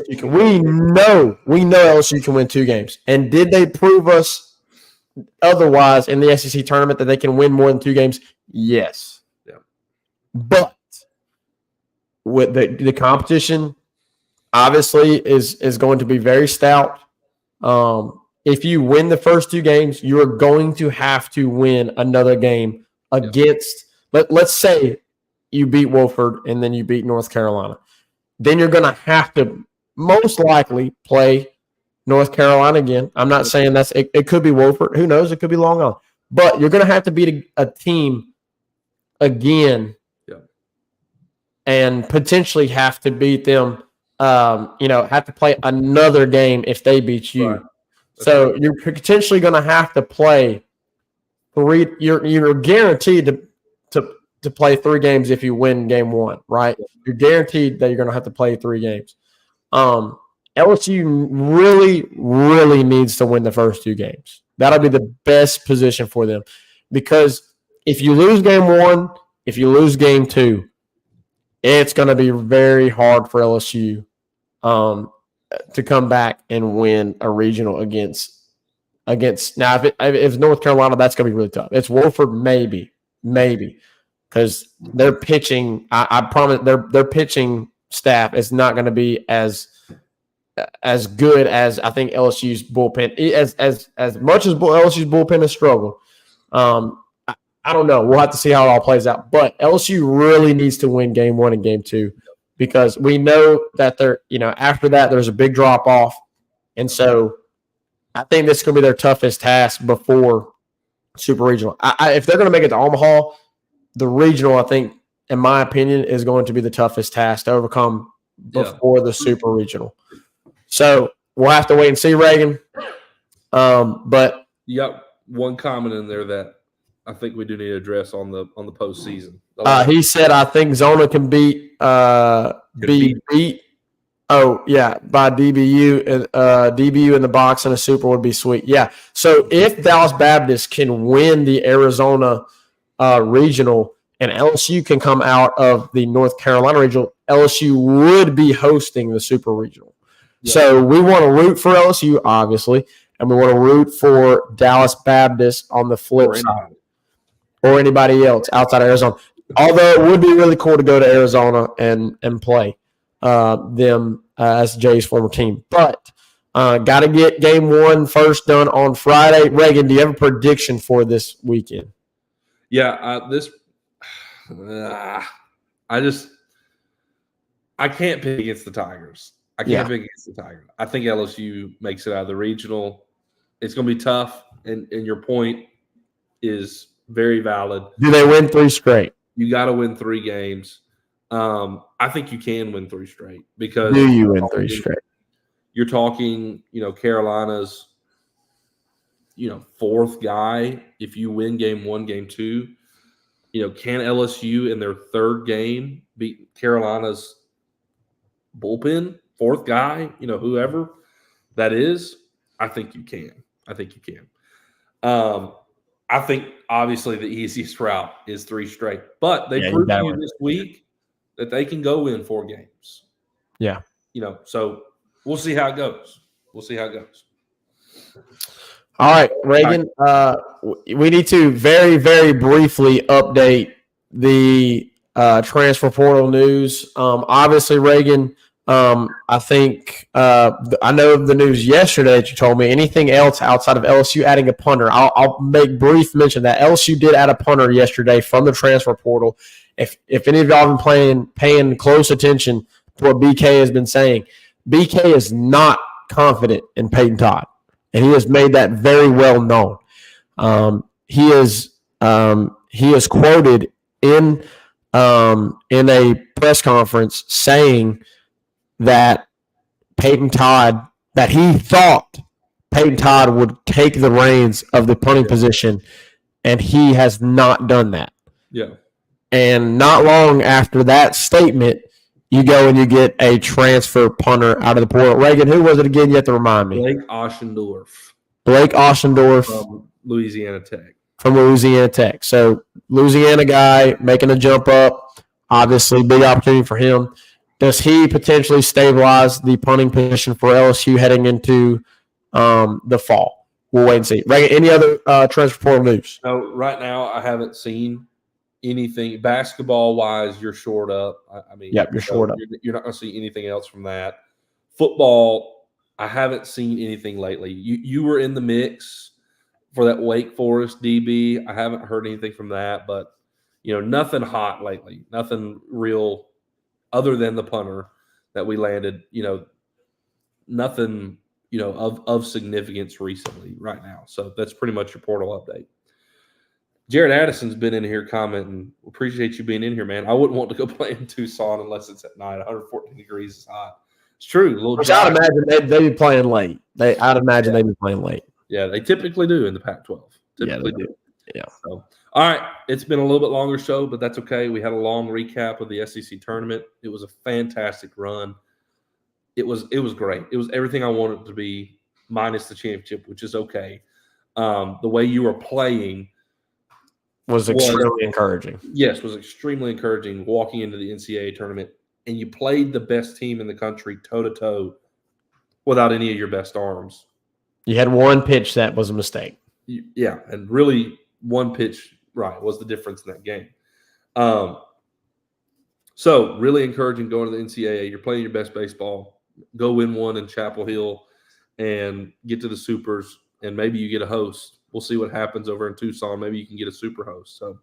LSU can win 2 games. And did they prove us otherwise in the SEC tournament that they can win more than 2 games? Yes. Yeah. But with the competition, obviously, is going to be very stout. If you win the first 2 games, you are going to have to win another game against. Let's say you beat Wofford and then you beat North Carolina. Then you're going to have to most likely play North Carolina again. I'm not saying it could be Wofford. Who knows? It could be Long Island. But you're going to have to beat a team again and potentially have to beat them. Have to play another game if they beat you. Right. So you're potentially going to have to play three. You're guaranteed to play 3 games if you win game 1, right? You're guaranteed that you're going to have to play 3 games. LSU really, really needs to win the first 2 games. That'll be the best position for them, because if you lose game 1, if you lose game 2, it's going to be very hard for LSU to come back and win a regional against. Now, if it's North Carolina, that's going to be really tough. It's Wofford, maybe, because their pitching. I promise their pitching staff is not going to be as good as I think LSU's bullpen. As much as LSU's bullpen has struggled, I don't know. We'll have to see how it all plays out. But LSU really needs to win game 1 and game 2, because we know that after that there's a big drop off, and so I think this is going to be their toughest task before Super Regional. If they're going to make it to Omaha, the regional, I think, in my opinion, is going to be the toughest task to overcome before the Super Regional. So we'll have to wait and see, Reagan. But you got one comment in there that I think we do need to address on the postseason. He said, I think Zona can beat beat. Oh, yeah, by DBU. DBU in the box and a Super would be sweet. Yeah. So if Dallas Baptist can win the Arizona regional and LSU can come out of the North Carolina regional, LSU would be hosting the Super Regional. Yeah. So we want to root for LSU, obviously, and we want to root for Dallas Baptist on the flip side, or anybody else outside of Arizona. Although it would be really cool to go to Arizona and play them as Jay's former team. But got to get game 1 first done on Friday. Reagan, do you have a prediction for this weekend? Yeah, I can't pick against the Tigers. I think LSU makes it out of the regional. It's going to be tough, and your point is very valid. Do they win 3 straight? You got to win 3 games. I think you can win 3 straight, because do you win 3 straight? You're talking, Carolina's, 4th guy. If you win game 1, game 2, can LSU in their 3rd game beat Carolina's bullpen 4th guy? Whoever that is, I think you can. I think obviously the easiest route is 3 straight, but they proved to you this week that they can go win 4 games. Yeah. So we'll see how it goes. All right, Reagan, we need to very, very briefly update the transfer portal news. Obviously, Reagan, I think I know the news yesterday that you told me. Anything else outside of LSU adding a punter? I'll make brief mention that LSU did add a punter yesterday from the transfer portal. If any of y'all have been paying close attention to what BK has been saying, BK is not confident in Peyton Todd, and he has made that very well known. He is quoted in a press conference saying that he thought Peyton Todd would take the reins of the punting position, and he has not done that. Yeah. And not long after that statement, you go and you get a transfer punter out of the portal. Reagan, who was it again? You have to remind me. Blake Oschendorf. From Louisiana Tech. So Louisiana guy making a jump up. Obviously, big opportunity for him. Does he potentially stabilize the punting position for LSU heading into the fall? We'll wait and see. Reagan, any other transfer portal news? No, right now I haven't seen anything basketball-wise. You're short up. You're short up. You're not going to see anything else from that. Football, I haven't seen anything lately. You were in the mix for that Wake Forest DB. I haven't heard anything from that, but nothing hot lately. Nothing real other than the punter that we landed. Nothing of significance recently right now. So that's pretty much your portal update. Jared Addison's been in here commenting. Appreciate you being in here, man. I wouldn't want to go play in Tucson unless it's at night. 114 degrees is hot. It's true. Which I'd imagine they'd be playing late. I'd imagine they'd be playing late. Yeah, they typically do in the Pac-12. Typically do. Yeah. So, all right. It's been a little bit longer show, but that's okay. We had a long recap of the SEC tournament. It was a fantastic run. It was great. It was everything I wanted it to be, minus the championship, which is okay. The way you were playing was extremely encouraging. Yes, was extremely encouraging walking into the NCAA tournament, and you played the best team in the country toe-to-toe without any of your best arms. You had one pitch that was a mistake. Yeah, and really one pitch, right, was the difference in that game. So really encouraging going to the NCAA. You're playing your best baseball. Go win one in Chapel Hill and get to the Supers, and maybe you get a host. We'll see what happens over in Tucson. Maybe you can get a super host. So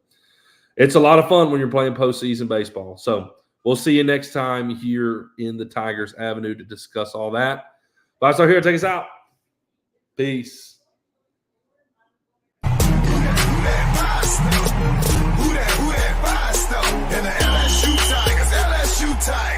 it's a lot of fun when you're playing postseason baseball. So we'll see you next time here in the Tigers Avenue to discuss all that. Five-Star here. Take us out. Peace. Who that five-star? And the LSU Tigers, LSU Tigers.